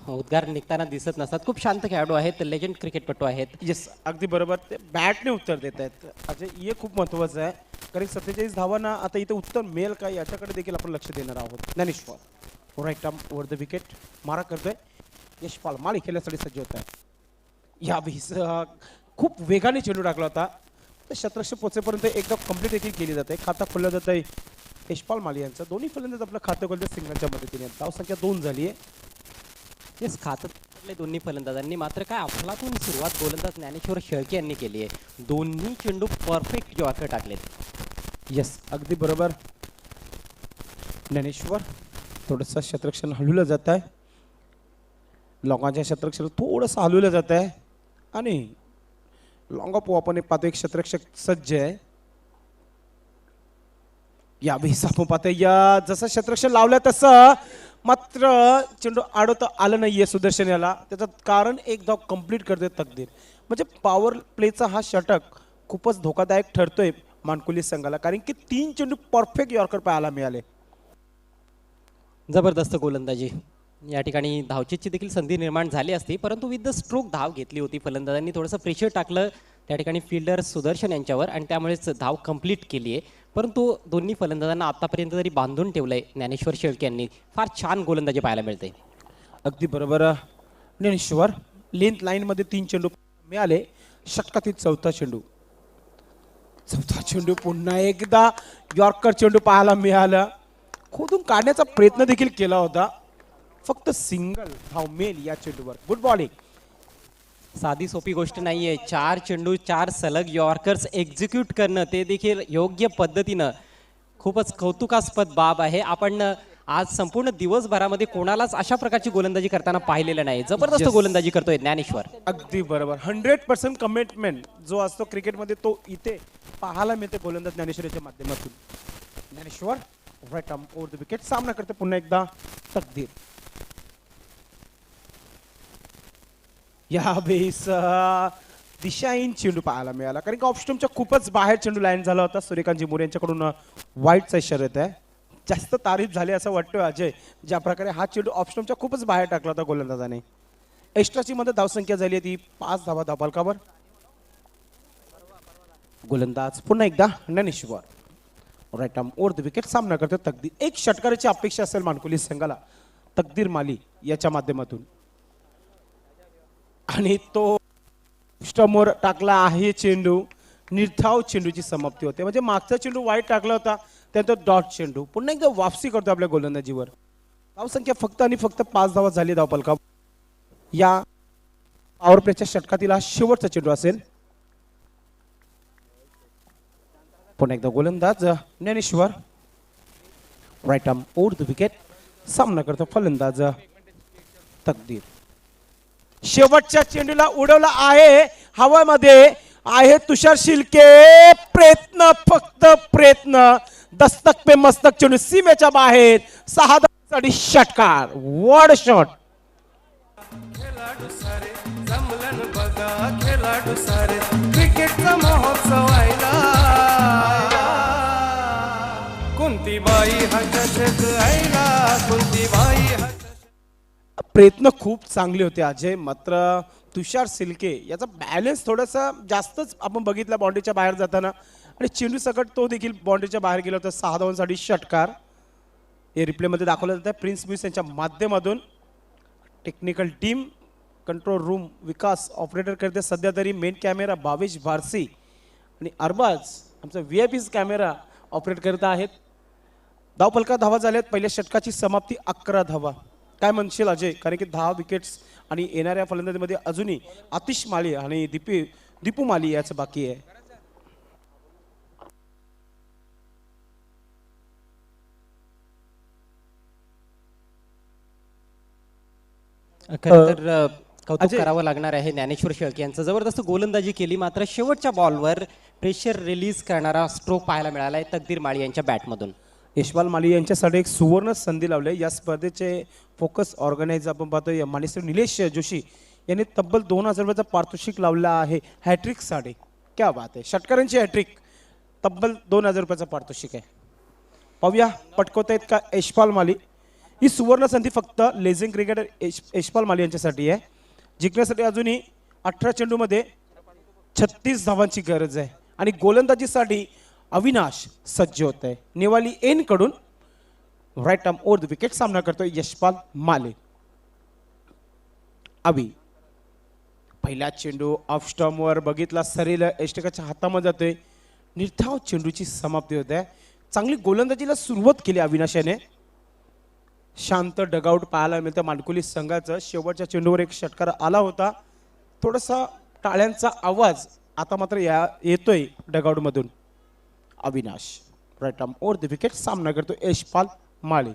उद्गार निघताना दिसत नसतात. खूप शांत खेळाडू आहेत. लेजंड क्रिकेटपटू आहेत. येस अगदी बरोबर. ते बॅटने उत्तर देत आहेत. अजय हे खूप महत्वाचं आहे कारण 47 धावांना आता इथे उत्तर मिळेल का याच्याकडे देखील आपण लक्ष देणार आहोत. Dnyaneshwar right arm over the wicket मारा करतोय. यशपाल माली खेळण्यासाठी सज्ज होत आहे. या खूप वेगाने चेंडू टाकला होता. तर क्षेत्ररक्षक पोहोचेपर्यंत एकदा कंप्लीट देखील केली जाते. खाता खोललं जात आहे यशपाल माली यांचं. दोन्ही फलंदाज आपलं खातं खोलतात सिंगलच्या मदतीने. धाव संख्या 2 झाली आहे. तेच खातं दोन्ही फलंदाजांनी. मात्र काय अफलातून सुरुवात गोलंदाज ज्ञानेश्वर शेळके यांनी केली आहे. दोन्ही चेंडू परफेक्ट जॉर्कर टाकलेत. येस अगदी बरोबर. ज्ञानेश्वर थोडंसं क्षेत्ररक्षण हलवलं जात आहे. लोकांच्या क्षेत्ररक्षण थोडंसं हलवलं जात आहे आणि लॉंग ऑफ आपण एक पाहतो. एक क्षेत्ररक्षक सज्ज आहे. या वेळेस आपण पाहतोय या जसं क्षेत्ररक्षण लावलं तसं मात्र चेंडू आडवता आलं नाहीये सुदर्शन याला. त्याचं कारण एक धाव कंप्लीट करतोय तकदीर. म्हणजे पॉवर प्लेचा हा षटक खूपच धोकादायक ठरतोय मानकुली संघाला कारण की 3 चेंडू परफेक्ट यॉर्कर पाहायला मिळाले. जबरदस्त गोलंदाजी. या ठिकाणी धावचीची देखील संधी निर्माण झाली असती परंतु विथ द स्ट्रोक धाव घेतली होती. फलंदाजांनी थोडंसं प्रेशर टाकलं त्या ठिकाणी फिल्डर सुदर्शन यांच्यावर आणि त्यामुळेच धाव कंप्लीट केली आहे. परंतु दोन्ही फलंदाजांना आतापर्यंत तरी बांधून ठेवलंय ज्ञानेश्वर शेळके यांनी. फार छान गोलंदाजी पाहायला मिळते. अगदी बरोबर. ज्ञानेश्वर लेंथ लाईन मध्ये 3 चेंडू मिळाले. षटकातील चौथा चेंडू पुन्हा एकदा यॉर्कर चेंडू पाहायला मिळाला. खोदून काढण्याचा प्रयत्न देखील केला होता. फक्त सिंगल धाव मेल या चेंडूवर. Good bowling. साधी सोपी गोष्ट नाहीये. 4 चेंडू 4 सलग यॉर्कर्स एक्झिक्यूट करणं ते देखील योग्य पद्धतीनं खूपच कौतुकास्पद बाब आहे. आपण आज संपूर्ण दिवसभरामध्ये कोणालाच अशा प्रकारची गोलंदाजी करताना पाहिलेलं नाही. जबरदस्त गोलंदाजी करतोय ज्ञानेश्वर. अगदी बरोबर. 100% कमिटमेंट जो असतो क्रिकेटमध्ये तो इथे पाहायला मिळते गोलंदाज ज्ञानेश्वरच्या माध्यमातून. Dnyaneshwar right arm over the wicket. सामना करते पुन्हा एकदा तकदीर. यावेळेस दिशाहीन चेंडू पाहायला मिळाला कारण की ऑफस्टमच्या खूपच बाहेर चेंडू लाईन झाला होता. सूर्यकांतजी मोरे यांच्याकडून वाईटचा इशारा येत आहे. जास्त तारीफ झाली असं वाटतोय अजय. ज्या प्रकारे हा चेंडू ऑफस्टमच्या खूपच बाहेर टाकला होता गोलंदाजाने. एक्स्ट्राची मध्ये धावसंख्या झाली ती 5 धावा धावफलकावर. गोलंदाज पुन्हा एकदा Dnyaneshwar right arm over the wicket. सामना करतो तकदीर. एक षटकाराची अपेक्षा असेल मानकुली संघाला तकदीर माली याच्या माध्यमातून आणि तो स्टमवर टाकला आहे चेंडू. निर्धाव चेंडूची समाप्ती होते. म्हणजे मागचा चेंडू वाईट टाकला होता त्यानंतर डॉट चेंडू. पुन्हा एकदा वापसी करतो आपल्या गोलंदाजीवर. धावसंख्या फक्त आणि फक्त 5 धावा झाली धावफलका. या पॉवर प्लेच्या षटकातील हा शेवटचा चेंडू असेल. पुन्हा एकदा गोलंदाज Dnyaneshwar right arm over the wicket. सामना करतो फलंदाज तकदीर. शेवटच्या चेंडूला उडवला आहे हवामध्ये आहे तुषार शिल्के. प्रयत्न फक्त प्रयत्न. दस्तक पे मस्तक चेंडू सीमेच्या बाहेर. 6 धावांसाठी षटकार. वॉड शॉट. खेळाडू सारे जमलन बघा खेळाडू सारे क्रिकेटचा महोत्सव व्हायला. कोणती बाई हा चषक आईला कोणती बाई हा प्रयत्न खूप चांगले होते अजय. मात्र तुषार सिल्के याचा बॅलन्स थोडासा जास्तच आपण बघितला बाउंड्रीच्या बाहेर जाताना आणि चेंडू सकट तो देखील बाउंड्रीच्या बाहेर गेला होता. 6 धावांसाठी षटकार. हे रिप्लेमध्ये दाखवलं जातं प्रिन्स ब्युस यांच्या माध्यमातून. टेक्निकल टीम कंट्रोल रूम विकास ऑपरेटर करते सध्या तरी. मेन कॅमेरा भावेश भारसी आणि अरबाज आमचा VIP कॅमेरा ऑपरेट करत आहेत. धावफलका धावा झाल्यात. पहिल्या षटकाची समाप्ती 11 धावा. काय म्हणशील अजय, कारण की 10 विकेट्स आणि येणाऱ्या फलंदाजीमध्ये अजूनही आतिश माली आणि दीपू माली याचं बाकी आहे. खरं तर कौतुक अजय- करावं लागणार आहे ज्ञानेश्वर शेळके यांचं. जबरदस्त गोलंदाजी केली मात्र शेवटच्या बॉलवर प्रेशर रिलीज करणारा स्ट्रोक पाहायला मिळाला आहे तकदीर माळी यांच्या बॅटमधून. यशपाल माली यांच्यासाठी एक सुवर्ण संधी लावले. या स्पर्धेचे फोकस ऑर्गनायझर आपण पाहतोय मानेश्वर निलेश जोशी यांनी तब्बल 2000 रुपयाचा पारितोषिक लावला आहे हॅट्रिकसाठी. क्या बात आहे. षटकारांची हॅट्रिक तब्बल 2000 रुपयाचा पारितोषिक आहे. पाहूया पटकवतायत का यशपाल माली. ही सुवर्ण संधी फक्त लेझिंग क्रिकेटर यशपाल माली यांच्यासाठी आहे. जिंकण्यासाठी अजूनही 18 चेंडूमध्ये 36 धावांची गरज आहे आणि गोलंदाजीसाठी अविनाश सज्ज होत आहे. नेवाली एन कडून right arm over the wicket सामना करतोय यशपाल माले. अवी पहिला चेंडू ऑफ स्टॉमवर बघितला सरेल एष्टकाच्या हातामध्ये जातोय. निर्धाव चेंडूची समाप्ती होत आहे. चांगली गोलंदाजीला सुरुवात केली अविनाशाने. शांत डगआउट पाहायला मिळतं मानकुली संघाचं. शेवटच्या चेंडूवर एक षटकार आला होता. थोडासा टाळ्यांचा आवाज आता मात्र येतोय डगआउटमधून. Avinash right arm over the wicket सामना करतो यशपाल माळे.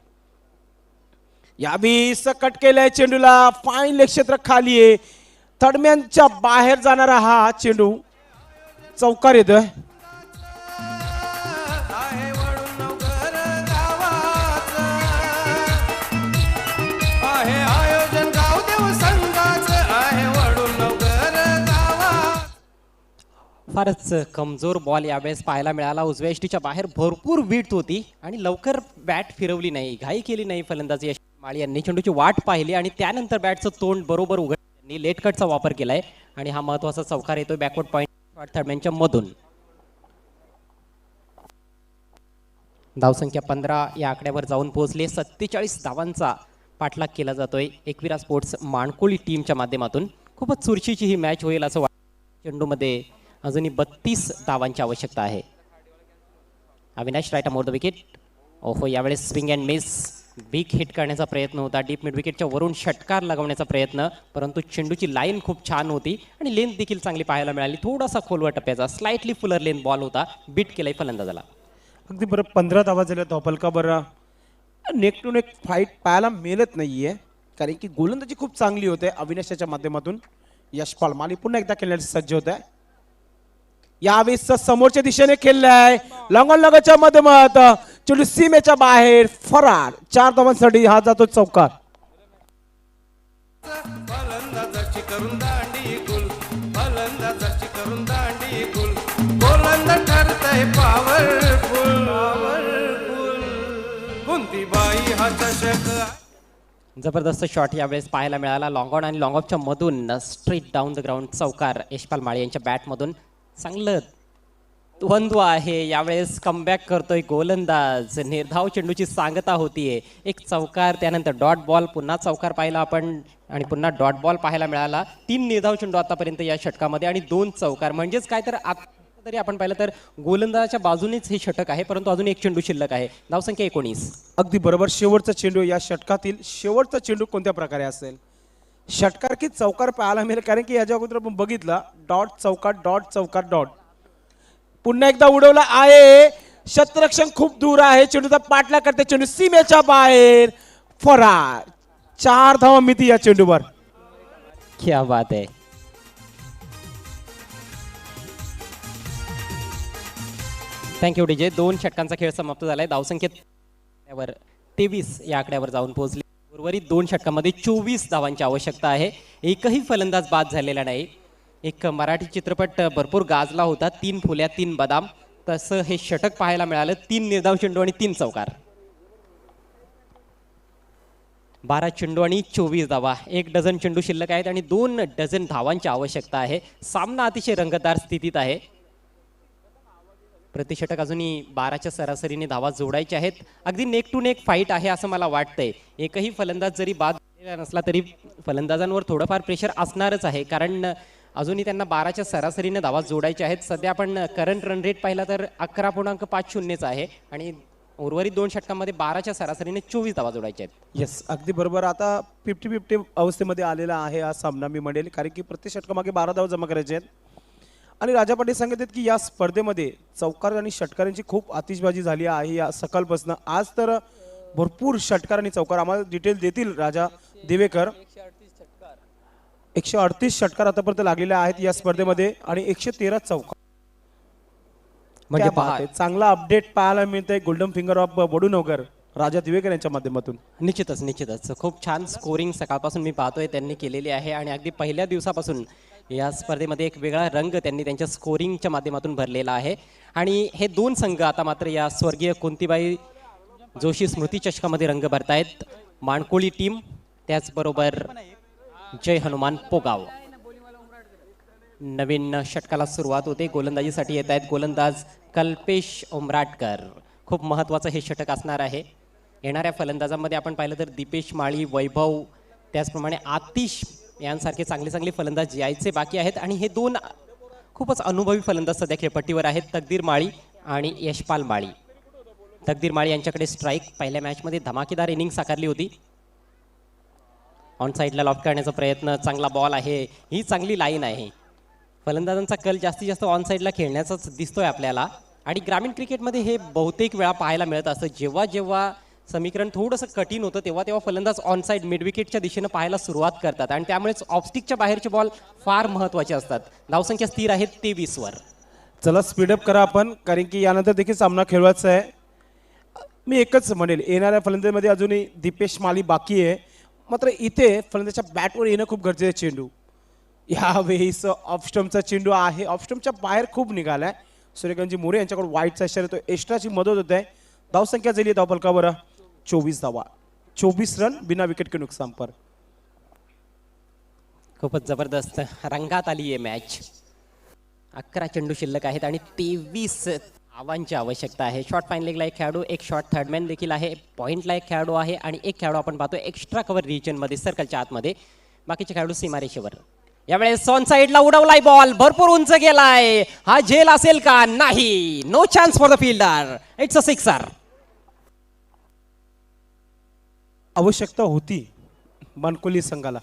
यावी सकट केलाय चेंडूला. फाईन लेग क्षेत्र खाली आहे. तडम्यांच्या बाहेर जाणारा हा चेंडू चौकार येतोय. आहे वळून नवघर गावाचं. आहे आयोजन गावदेव संघाचं. आहे वळून नवघर गावाचं. फारच कमजोर बॉल यावेळेस पाहायला मिळाला. उजव्या यष्टीच्या बाहेर भरपूर विड्थ होती आणि लवकर बॅट फिरवली नाही, घाई केली नाही फलंदाजी यशपाल माळी यांनी. चेंडूची वाट पाहिली आणि त्यानंतर बॅटचं तोंड बरोबर उघड त्यांनी लेट कटचा वापर केलाय आणि हा महत्वाचा चौकार येतोय बॅकवर्ड पॉईंट थर्डमॅनच्या मधून. धावसंख्या 15 या आकड्यावर जाऊन पोहोचले. 47 धावांचा पाठलाग केला जातोय एकविरा स्पोर्ट्स माणकोळी टीमच्या माध्यमातून. खूपच चुरशीची ही मॅच होईल असं वाटतं. चेंडूमध्ये अजूनही 32 धावांची आवश्यकता आहे. Avinash right more the wicket. ओहो यावेळेस swing and miss. Big hit करण्याचा प्रयत्न होता. डीप मिड विकेटच्या वरून षटकार लगवण्याचा प्रयत्न, परंतु चेंडूची लाईन खूप छान होती आणि लेंथ देखील चांगली पाहायला मिळाली. थोडासा खोलवर टप्प्याचा स्लाइटली फुलर लेंथ बॉल होता. बीट केलाय फलंदाजाला. अगदी बरं 15 धावा झाल्या धावफलका बरं. नेक टू नेक फाईट पाहायला मिळत नाहीये कारण की गोलंदाजी खूप चांगली होते अविनाशाच्या माध्यमातून. यशपाल माली पुन्हा एकदा खेळण्यास सज्ज होत आहे. यावेळेस समोरच्या दिशेने खेळलाय लॉंग ऑन लगतच्या माध्यमात. चेंडू सीमेच्या बाहेर फरार. 4 धावांसाठी हा जातो चौकार. फलंदाजाची करून दांडी गुल. फलंदाजाची करून दांडी गुल. गोलंदाज ठरतय पॉवरफुल. कोणती बाई हा चषक. जबरदस्त शॉट यावेळेस पाहायला मिळाला. लॉंग ऑन आणि लॉंग ऑफच्या मधून स्ट्रेट डाऊन द ग्राउंड चौकार यशपाल माळी यांच्या बॅटमधून. चांगलं द्वंद्व आहे यावेळेस. कमबॅक करतोय गोलंदाज. निर्धाव चेंडूची सांगता होतीये. एक चौकार त्यानंतर डॉट बॉल. पुन्हा चौकार पाहिला आपण आणि पुन्हा डॉट बॉल पाहायला मिळाला. 3 निर्धाव चेंडू आतापर्यंत या षटकामध्ये आणि 2 चौकार. म्हणजेच काय तर आता तरी आपण पाहिलं तर गोलंदाजाच्या बाजूनेच हे षटक आहे, परंतु अजून एक चेंडू शिल्लक आहे. धावसंख्या 19. अगदी बरोबर. शेवटचा चेंडू या षटकातील शेवटचा चेंडू कोणत्या प्रकारे असेल. षटकार की चौकार पाहायला मिळेल कारण की याच्या अगोदर आपण बघितला डॉट चौकार डॉट चौकार डॉट. पुन्हा एकदा उडवला आहे. क्षेत्ररक्षण खूप दूर आहे. चेंडूचा पाठलाग करते. चेंडू सीमेच्या बाहेर फरार. 4 धावा मिती या चेंडूवर. क्या बात आहे. Thank you DJ. 2 षटकांचा खेळ समाप्त झालाय. धावसंख्येत 23 या आकड्यावर जाऊन पोहोचले. उर्वरित 2 षटकांमध्ये 24 धावांची आवश्यकता आहे. एकही फलंदाज बाद झालेला नाही. एक मराठी चित्रपट भरपूर गाजला होता, 3 फुल्या 3 बदाम. तसं हे षटक पाहायला मिळालं. 3 निर्धाव चेंडू आणि 3 चौकार. 12 चेंडू आणि 24 धावा. 1 डझन चेंडू शिल्लक आहेत आणि 2 डझन धावांची आवश्यकता आहे. सामना अतिशय रंगतदार स्थितीत आहे. प्रतिषटक अजूनही 12च्या सरासरीने धावा जोडायच्या आहेत. अगदी नेक टू नेक फाईट आहे असं मला वाटतंय. एकही फलंदाज जरी बाद झालेला नसला तरी फलंदाजांवर थोडंफार प्रेशर असणारच आहे, कारण अजूनही त्यांना 12च्या सरासरीने धावा जोडायच्या आहेत. सध्या आपण करंट रन रेट पाहिला तर 11.50 आहे आणि उर्वरित 2 षटकांमध्ये 12च्या सरासरीने 24 धावा जोडायच्या आहेत. येस, अगदी बरोबर. आता 50-50 अवस्थेमध्ये आलेला आहे हा सामना मी म्हणेल, कारण की प्रत्येक षटकामागे 12 धावा जमा करायचे आहेत. आणि राजा पाटील सांगत आहेत की या स्पर्धेमध्ये चौकार आणि षटकारांची खूप आतिषबाजी झाली आहे या सकाळपासून. आज तर भरपूर षटकार आणि चौकार आम्हाला डिटेल देतील राजा दिवेकर. 138 षटकार आतापर्यंत लागलेले आहेत या स्पर्धेमध्ये आणि 113 चौकार. म्हणजे म्हणजे चांगला अपडेट पाहायला मिळतंय गोल्डन फिंगर ऑफ वडूनगर राजा दिवेकर यांच्या माध्यमातून. निश्चितच खूप छान स्कोरिंग सकाळपासून मी पाहतोय त्यांनी केलेली आहे आणि अगदी पहिल्या दिवसापासून या स्पर्धेमध्ये एक वेगळा रंग त्यांनी त्यांच्या स्कोरिंगच्या माध्यमातून भरलेला आहे. आणि हे 2 संघ आता मात्र या स्वर्गीय कुंतीबाई जोशी स्मृती चषकामध्ये रंग भरतायत. माणकोळी टीम, त्याचबरोबर जय हनुमान पोगाव. नवीन षटकाला सुरुवात होते. गोलंदाजीसाठी येत आहेत गोलंदाज कल्पेश उमराटकर. खूप महत्त्वाचं हे षटक असणार आहे. येणाऱ्या फलंदाजांमध्ये आपण पाहिलं तर दीपेश माळी, वैभव, त्याचप्रमाणे आतिश यांसारखे चांगले फलंदाज यायचे बाकी आहेत. आणि हे 2 खूपच अनुभवी फलंदाज सध्या खेळपट्टीवर आहेत, तकदीर माळी आणि यशपाल माळी. तकदीर माळी यांच्याकडे स्ट्राईक. पहिल्या मॅचमध्ये धमाकेदार इनिंग साकारली होती. ऑन साईडला लॉफ्ट करण्याचा प्रयत्न, चांगला बॉल आहे. ही चांगली लाईन आहे. फलंदाजांचा कल जास्तीत जास्त ऑन साईडला खेळण्याचाच दिसतोय आपल्याला. आणि ग्रामीण क्रिकेटमध्ये हे बहुतेक वेळा पाहायला मिळत असतं. जेव्हा समीकरण थोडंसं कठीण होतं तेव्हा फलंदाज ऑन साईड मिड विकेटच्या दिशेनं पाहायला सुरुवात करतात आणि त्यामुळेच ऑफस्टिकच्या बाहेरचे बॉल फार महत्त्वाचे असतात. धावसंख्या स्थिर आहे 23 वर. चला स्पीडअप करा आपण, कारण की यानंतर देखील सामना खेळवायचा आहे. मी एकच म्हणेल, येणाऱ्या फलंदाजीमध्ये अजूनही दीपेश माळी बाकी आहे. मात्र इथे फलंदाजाच्या बॅटवर येणं खूप गरजेचं आहे. चेंडू यावेळीस ऑफस्टम्पचा चेंडू आहे, ऑफस्टम्पच्या बाहेर खूप निघालाय. सूर्यकांतजी मोरे यांच्याकडून वाईटचा इशारा येतो. एक्स्ट्राची मदत होत आहे. धावसंख्या झाली धावफलकावर 24 धावा, 24 रन बिना विकेट के नुकसान पर. खूपच जबरदस्त रंगात आली आहे मॅच. 11 चेंडू शिल्लक आहेत आणि 23 धावांची आवश्यकता आहे. शॉर्ट फाईन लेगला एक खेळाडू, एक शॉर्ट थर्डमॅन देखील आहे, पॉईंटला एक खेळाडू आहे आणि एक खेळाडू आपण पाहतो एक्स्ट्रा कव्हर रिजनमध्ये सर्कलच्या आतमध्ये. बाकीचे खेळाडू सीमारेषेवर. यावेळेस ऑन साईडला उडवलाय बॉल, भरपूर उंच गेलाय. हा झेल असेल का? नाही. No chance for the fielder. It's a sixer. आवश्यकता होती मानकोली संघाला.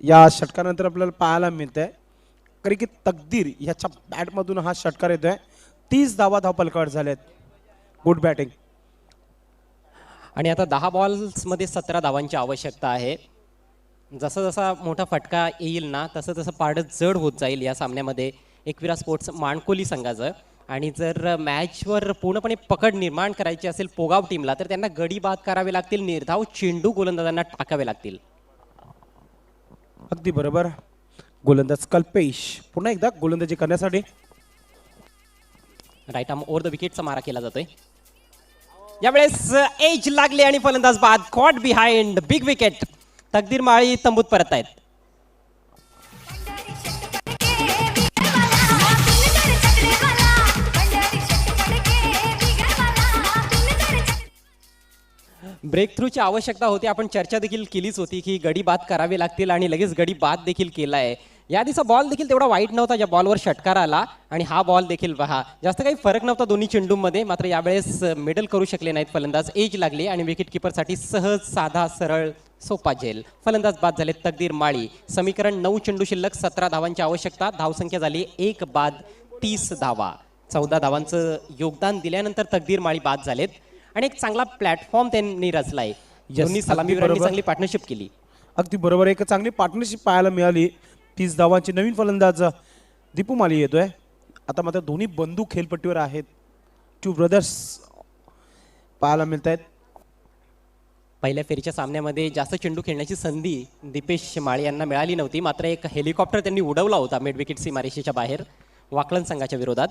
या षटकानंतर आपल्याला पाहायला मिळत आहे, कारण की तकदीर याच्या बॅटमधून हा षटकार येतोय. 30 धावा धावफलकावर झाल्यात. Good batting. आणि आता 10 बॉल्समध्ये 17 धावांची आवश्यकता आहे. जसा मोठा फटका येईल ना तसं पारडं जड होत जाईल या सामन्यामध्ये एकविरा स्पोर्ट्स माणकोली संघाचं. आणि जर मॅचवर पूर्णपणे पकड निर्माण करायची असेल पोगाव टीमला तर त्यांना गडी बाद करावे लागतील. निर्धाव चेंडू गोलंदाजांना टाकावे लागतील. अगदी बरोबर. गोलंदाज कल्पेश पुन्हा एकदा गोलंदाजी करण्यासाठी. राईट आर्म ओव्हर द विकेटचा मारा केला जातोय. यावेळेस एज लागले आणि फलंदाज बाद. Caught behind, big wicket. तकदीर माळी तंबूत परत आहेत. ब्रेक थ्रूची आवश्यकता होती. आपण चर्चा देखील केलीच होती की गडी बाद करावे लागतील आणि लगेच गडी बाद देखील केला आहे. या दिवसा बॉल देखील तेवढा वाईट नव्हता ज्या बॉलवर षटकार आला आणि हा बॉल देखील पहा जास्त काही फरक नव्हता दोन्ही चेंडूंमध्ये. मात्र यावेळेस मिडल करू शकले नाहीत फलंदाज. एज लागली आणि विकेट किपरसाठी सहज साधा सरळ सोपा झेल. फलंदाज बाद झाले तकदीर माळी. समीकरण 9 चेंडू शिल्लक 17 धावांची आवश्यकता. धावसंख्या झाली 1 बाद 30 धावा. 14 धावांचं योगदान दिल्यानंतर तकदीर माळी बाद झालेत आणि एक चांगला प्लॅटफॉर्म त्यांनी रचलाय. दोन्ही सलामीवीरांनी बरोबर. चांगली पार्टनरशिप केली. अगदी बरोबर, एक चांगली पार्टनरशिप पाहायला मिळाली. 30 धावांची नवीन फलंदाज दीपू माली येतोय. आता मात्र दोन्ही बंधू खेळपट्टीवर आहेत. टू ब्रदर्स पाहायला मिळत आहेत. पहिल्या फेरीच्या सामन्यामध्ये जास्त चेंडू खेळण्याची संधी दीपेश माळी यांना मिळाली नव्हती. मात्र एक हेलिकॉप्टर त्यांनी उडवला होता मिड विकेट सीमारेषेच्या बाहेर वाकलन संघाच्या विरोधात.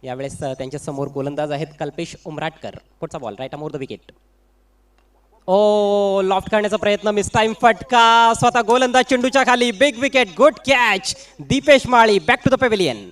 यावेळेस त्यांच्या समोर गोलंदाज आहेत कल्पेश उमराटकर. पुढचा ball right arm over the wicket. ओ लॉफ्ट करण्याचा प्रयत्न, मिस टाइम फटका. स्वतः गोलंदाज चेंडूच्या खाली. Big wicket, good catch. Dipesh Mali back to the pavilion.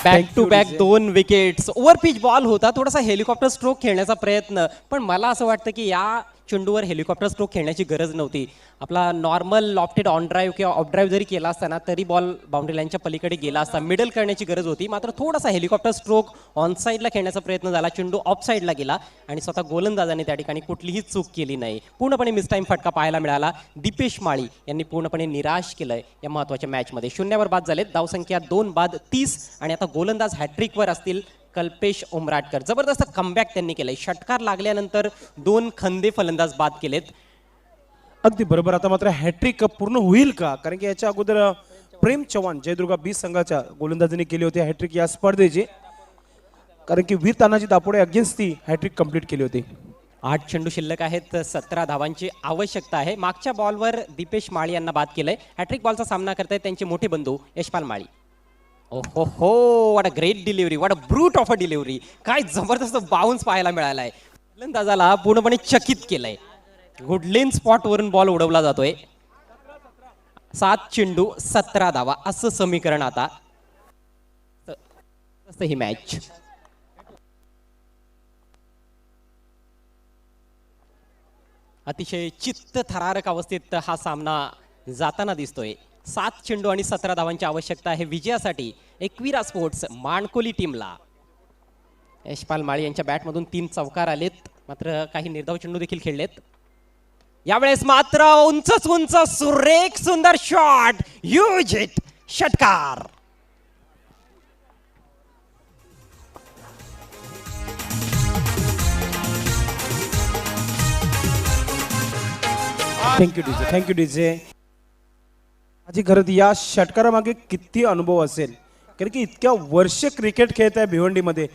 Back to back 2 wickets. Over pitch ball होता. थोडासा हेलिकॉप्टर स्ट्रोक खेळण्याचा प्रयत्न, पण मला असं वाटतं की या चेंडूवर हेलिकॉप्टर स्ट्रोक खेळण्याची गरज नव्हती. आपला नॉर्मल लॉफ्टेड ऑन ड्राईव्ह किंवा ऑफ ड्राईव्ह जरी केला असताना तरी बॉल बाउंड्री लाईनच्या पलीकडे गेला असता. मिडल करण्याची गरज होती. मात्र थोडासा हेलिकॉप्टर स्ट्रोक ऑन साईडला खेळण्याचा प्रयत्न झाला. चेंडू ऑफ साईडला गेला आणि स्वतः गोलंदाजाने त्या ठिकाणी कुठलीही चूक केली नाही. पूर्णपणे मिस टाइम फटका पाहायला मिळाला. दीपेश माळी यांनी पूर्णपणे निराश केलंय या महत्त्वाच्या मॅचमध्ये. 0वर बाद झालेत. धावसंख्या 2 बाद 30 आणि आता गोलंदाज हॅट्रिकवर असतील कल्पेश उमराटकर. जबरदस्त कमबॅक त्यांनी केलंय. षटकार लागल्यानंतर 2 खंदे फलंदाज बाद केलेत. अगदी बरोबर. आता मात्र हॅट्रिक पूर्ण होईल का? कारण की याच्या अगोदर प्रेम चव्हाण जयदुर्गा 20 संघाच्या गोलंदाजीने केली होती हॅट्रिक या स्पर्धेची. कारण की वीर तानाजी दापोडे अगेन्स्ट ती हॅट्रिक कंप्लीट केली होती. 8 चेंडू शिल्लक आहेत. 17 धावांची आवश्यकता आहे. मागच्या बॉलवर दीपेश माळी यांना बाद केलंय. हॅट्रिक बॉलचा सामना करतायत त्यांचे मोठे बंधू यशपाल माळी. ओ हो हो, what a great delivery, what a brute of a delivery. काय जबरदस्त बाउन्स पाहायला मिळालाय. फलंदाजाला पूर्णपणे चकित केलंय. गुडलेन स्पॉट वरून बॉल उडवला जातोय. 7 चेंडू 17 धावा असं समीकरण आता ही मॅच. अतिशय चित्त थरारक अवस्थेत हा सामना जाताना दिसतोय. 7 चेंडू आणि 17 धावांची आवश्यकता आहे विजयासाठी एकविरा स्पोर्ट्स माणकोली टीमला. यशपाल माळी यांच्या बॅटमधून 3 चौकार आलेत. मात्र काही निर्धाव चेंडू देखील खेळलेत. यावेळेस मात्र उंच उंच सुरेख सुंदर शॉट. ह्यूज हिट, षटकार. Thank you DJ, thank you DJ. माझी खरं या षटकारामागे किती अनुभव असेल, कारण की इतक्या वर्ष क्रिकेट खेळत आहे भिवंडीमध्ये.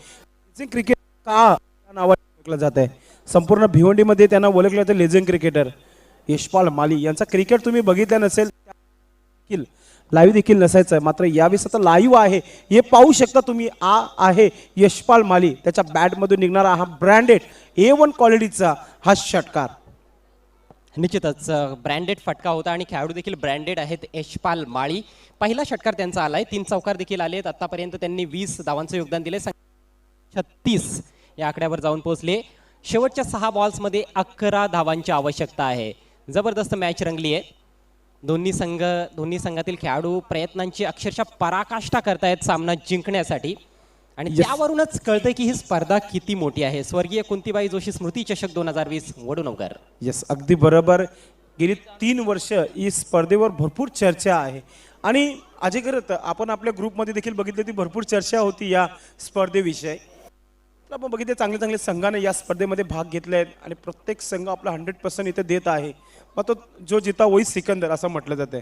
क्रिकेट का नावाने ओळखलं जात आहे संपूर्ण भिवंडीमध्ये, त्यांना ओळखलं जातं लेजंड क्रिकेटर यशपाल माली यांचा. क्रिकेट तुम्ही बघितलं नसेल, लाईव्ह देखील नसायचं. मात्र यावेळेस आता लाईव्ह आहे, हे पाहू शकता तुम्ही. आहे यशपाल माली, त्याच्या बॅटमधून निघणारा हा ब्रँडेड A1 क्वालिटीचा हा षटकार. निश्चितच ब्रँडेड फटका होता आणि खेळाडू देखील ब्रँडेड आहेत. यशपाल माळी पहिला षटकार त्यांचा आलाय. 3 चौकार देखील आलेत. आतापर्यंत त्यांनी 20 धावांचं योगदान दिले. 36 या आकड्यावर जाऊन पोहोचले. शेवटच्या 6 बॉल्समध्ये 11 धावांची आवश्यकता आहे. जबरदस्त मॅच रंगली आहे. दोन्ही संघातील खेळाडू प्रयत्नांची अक्षरशः पराकाष्ठा करतायत सामना जिंकण्यासाठी. आणि त्यावरूनच कळतंय की ही स्पर्धा किती मोठी आहे. स्वर्गीय कुंतीबाई जोशी स्मृती चषक 2020 वडूनगर. येस, अगदी बरोबर. गेली 3 वर्ष ही स्पर्धेवर भरपूर चर्चा आहे. आणि अजय करत आपण आपल्या ग्रुपमध्ये देखील बघितली ती भरपूर चर्चा होती या स्पर्धेविषयी. आपण बघितले चांगले चांगले संघाने या स्पर्धेमध्ये भाग घेतले आहेत आणि प्रत्येक संघ आपला 100% इथे देत आहे. मग तो जो जिता वही सिकंदर असं म्हटलं जाते.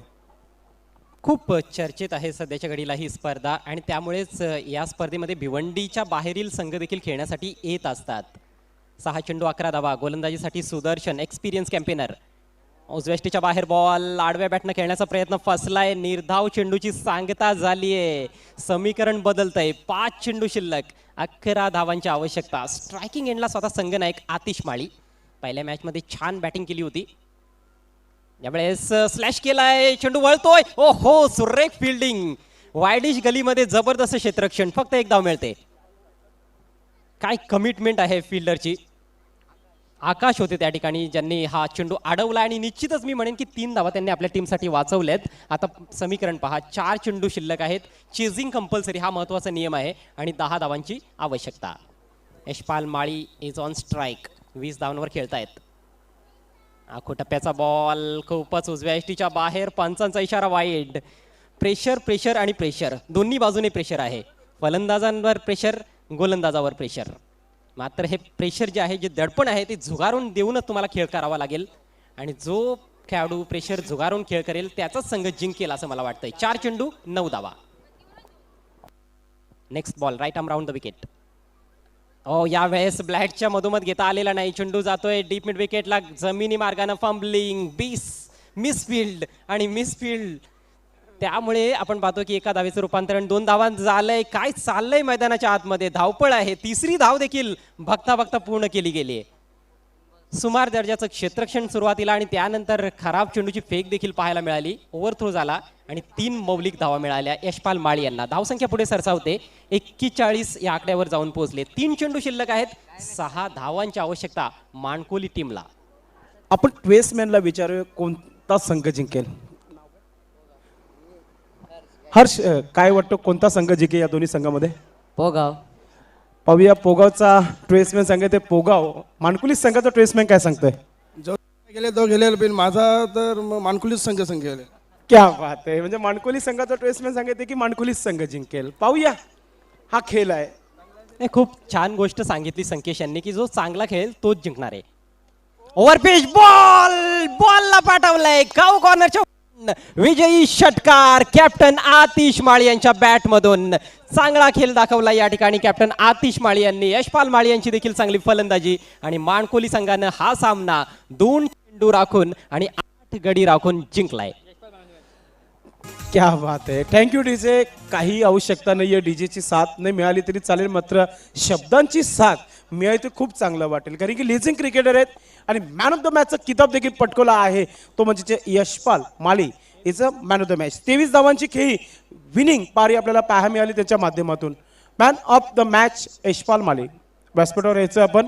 खूप चर्चेत आहे सध्याच्या घडीला ही स्पर्धा आणि त्यामुळेच या स्पर्धेमध्ये भिवंडीच्या बाहेरील संघ देखील खेळण्यासाठी येत असतात. 6 चेंडू 11 धावा. गोलंदाजीसाठी सुदर्शन एक्सपिरियन्स कॅम्पेनर. उजव्याष्टीच्या बाहेर बॉल आडव्या बॅटनं खेळण्याचा प्रयत्न फसलाय. निर्धाव चेंडूची सांगता झालीये. समीकरण बदलतंय. 5 चेंडू शिल्लक, 11 धावांची आवश्यकता. स्ट्रायकिंग एंडला स्वतः संघनायक आतिश माळी. पहिल्या मॅचमध्ये छान बॅटिंग केली होती. यावेळेस स्लॅश केलाय. चेंडू वळतोय. ओ हो, सुरेख फिल्डिंग. वायडिश गलीमध्ये जबरदस्त क्षेत्ररक्षण. फक्त 1 धाव मिळते. काय कमिटमेंट आहे फिल्डरची. आकाश होते त्या ठिकाणी ज्यांनी हा चेंडू अडवला आणि निश्चितच मी म्हणेन की 3 धावा त्यांनी आपल्या टीमसाठी वाचवल्यात. आता समीकरण पहा, 4 चेंडू शिल्लक आहेत. चेझिंग कंपल्सरी हा महत्त्वाचा नियम आहे आणि 10 धावांची आवश्यकता. Yashpal Mali is on strike. 20 धावांवर खेळतायत. आखो टप्प्याचा बॉल खूपच उजव्या एसटीच्या बाहेर. पंचांचा इशारा वाईड. प्रेशर प्रेशर आणि प्रेशर दोन्ही बाजूने प्रेशर आहे. फलंदाजांवर प्रेशर, गोलंदाजावर प्रेशर. मात्र हे प्रेशर जे आहे, जे दडपण आहे ते झुगारून देऊनच तुम्हाला खेळ करावा लागेल आणि जो खेळाडू प्रेशर झुगारून खेळ करेल त्याचाच संघ जिंकेल असं मला वाटतंय. 4 चेंडू 9 धावा. Next ball right arm round the wicket. यावेळेस ब्लॅटच्या मधोमध घेता आलेला नाही. चेंडू जातोय डीप मिड विकेटला. जमिनी मार्गाने फंबलिंग, मिसफिल्ड आणि मिसफिल्ड. त्यामुळे आपण पाहतो की एका धावेचं रूपांतरण 2 धावांत झालंय. काय चाललंय मैदानाच्या आतमध्ये? धावपळ आहे. तिसरी धाव देखील बघता बघता पूर्ण केली गेली आहे. सुमार दर्जाचं क्षेत्ररक्षण सुरुवातीला आणि त्यानंतर खराब चेंडूची फेक देखील पाहायला मिळाली. ओव्हरथ्रो झाला आणि 3 मौलिक धावा मिळाल्या यशपाल माळी यांना. धावसंख्या पुढे सरसावते. 41 या आकड्यावर जाऊन पोहोचले. 3 चेंडू शिल्लक आहेत. 6 धावांची आवश्यकता मानकोली टीमला. आपण ट्वेसमॅनला विचारूया कोणता संघ जिंकेल. हर्ष, काय वाटतं कोणता संघ जिंकेल या दोन्ही संघामध्ये? पोगाव. पाहूया पोगावचा ट्वेसमॅन सांगते. पोगाव मानकुली संघाचा ट्वेसमॅन काय सांगतोय? जो गेले तो गेले, पण माझा तर मानकुलीच संघ गेले. क्या बात आहे. म्हणजे मानकोली संघाचा ट्वेसमॅन सांगते की मानकोली संघ जिंकेल. पाहूया, हा खेळ आहे. नाही, खूप छान गोष्ट सांगितली संकेश यांनी की जो चांगला खेळेल तोच जिंकणार आहे. ओव्हरपिच बॉलला पाठवलाय गाव कॉर्नरच्या. विजयी षटकार कॅप्टन आतिश माळी यांच्या बॅट मधून. चांगला खेळ दाखवला या ठिकाणी कॅप्टन आतिश माळी यांनी. यशपाल माळी यांची देखील चांगली फलंदाजी आणि मानकोली संघानं हा सामना 2 चेंडू राखून आणि 8 गडी राखून जिंकलाय. क्या बात आहे. Thank you DJ. काही आवश्यकता नाहीये डीजेची साथ नाही मिळाली तरी चालेल, मात्र शब्दांची साथ मिळाली तर खूप चांगलं वाटेल. कारण की लेझिंग क्रिकेटर आहेत आणि मॅन ऑफ द मॅचचा किताब देखील पटकवला आहे. तो म्हणजे Yashpal Mali is a man of the match. 23 धावांची खेळी विनिंग पारी आपल्याला पाहायला मिळाली त्यांच्या माध्यमातून. Man of the match Yashpal Mali. व्यासपीठावर यायचं आपण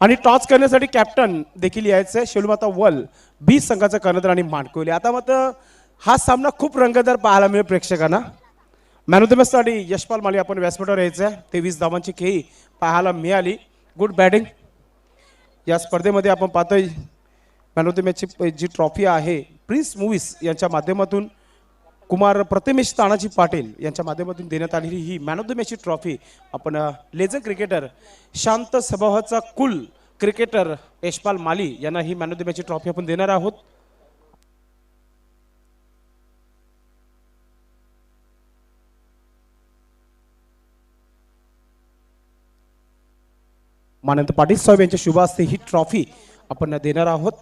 आणि टॉस करण्यासाठी कॅप्टन देखील यायचं शेलुमाता वल, 20 संघाचा कर्णधार आणि मानकोली. आता मात्र हा सामना खूप रंगतदार पाहायला मिळेल प्रेक्षकांना. मॅन ऑफ द मॅचसाठी यशपाल माळी आपण व्यासपीठावर यायचं आहे. 23 धावांची खेळी पाहायला मिळाली. Good batting. या स्पर्धेमध्ये आपण पाहतोय मॅन ऑफ द मॅचची जी ट्रॉफी आहे प्रिन्स मूव्हीज यांच्या माध्यमातून कुमार प्रथमेश तानाजी पाटील यांच्या माध्यमातून देण्यात आलेली he man of the मॅचची trophy आपण लेजंड क्रिकेटर, शांत स्वभावाचा कुल क्रिकेटर यशपाल माळी यांना he man of the मॅचची trophy आपण देणार आहोत. मानंत पाटील साहेब यांच्या शुभ हस्ते ही ट्रॉफी आपण देणार आहोत.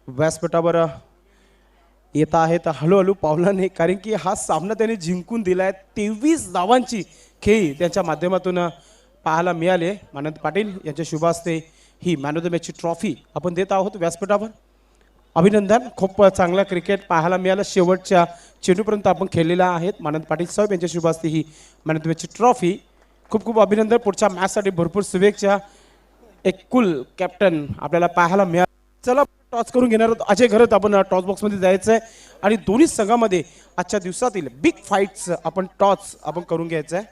व्यासपीठावर येत आहेत हळूहळू पावलाने, कारण की हा सामना त्यांनी जिंकून दिलाय. 23 धावांची खेळी त्यांच्या माध्यमातून पाहायला मिळाली. मानंत पाटील यांच्या शुभ हस्ते he man of the मॅचची trophy आपण देत आहोत व्यासपीठावर. अभिनंदन. खूप चांगला क्रिकेट पाहायला मिळालं. शेवटच्या चेंडूपर्यंत आपण खेळलेला आहेत. मानंत पाटील साहेब यांच्या शुभ हस्ते he man of the मॅचची trophy. खूप खूप अभिनंदन. पुढच्या मॅचसाठी भरपूर शुभेच्छा. एक कुल कॅप्टन आपल्याला पाहायला मिळाला. चला टॉस करून घेणार आहोत. अजय घरत आपण टॉस बॉक्समध्ये जायचं आहे आणि दोन्ही संघामध्ये आजच्या दिवसातील बिग फाईट्स आपण टॉस आपण करून घ्यायचं आहे.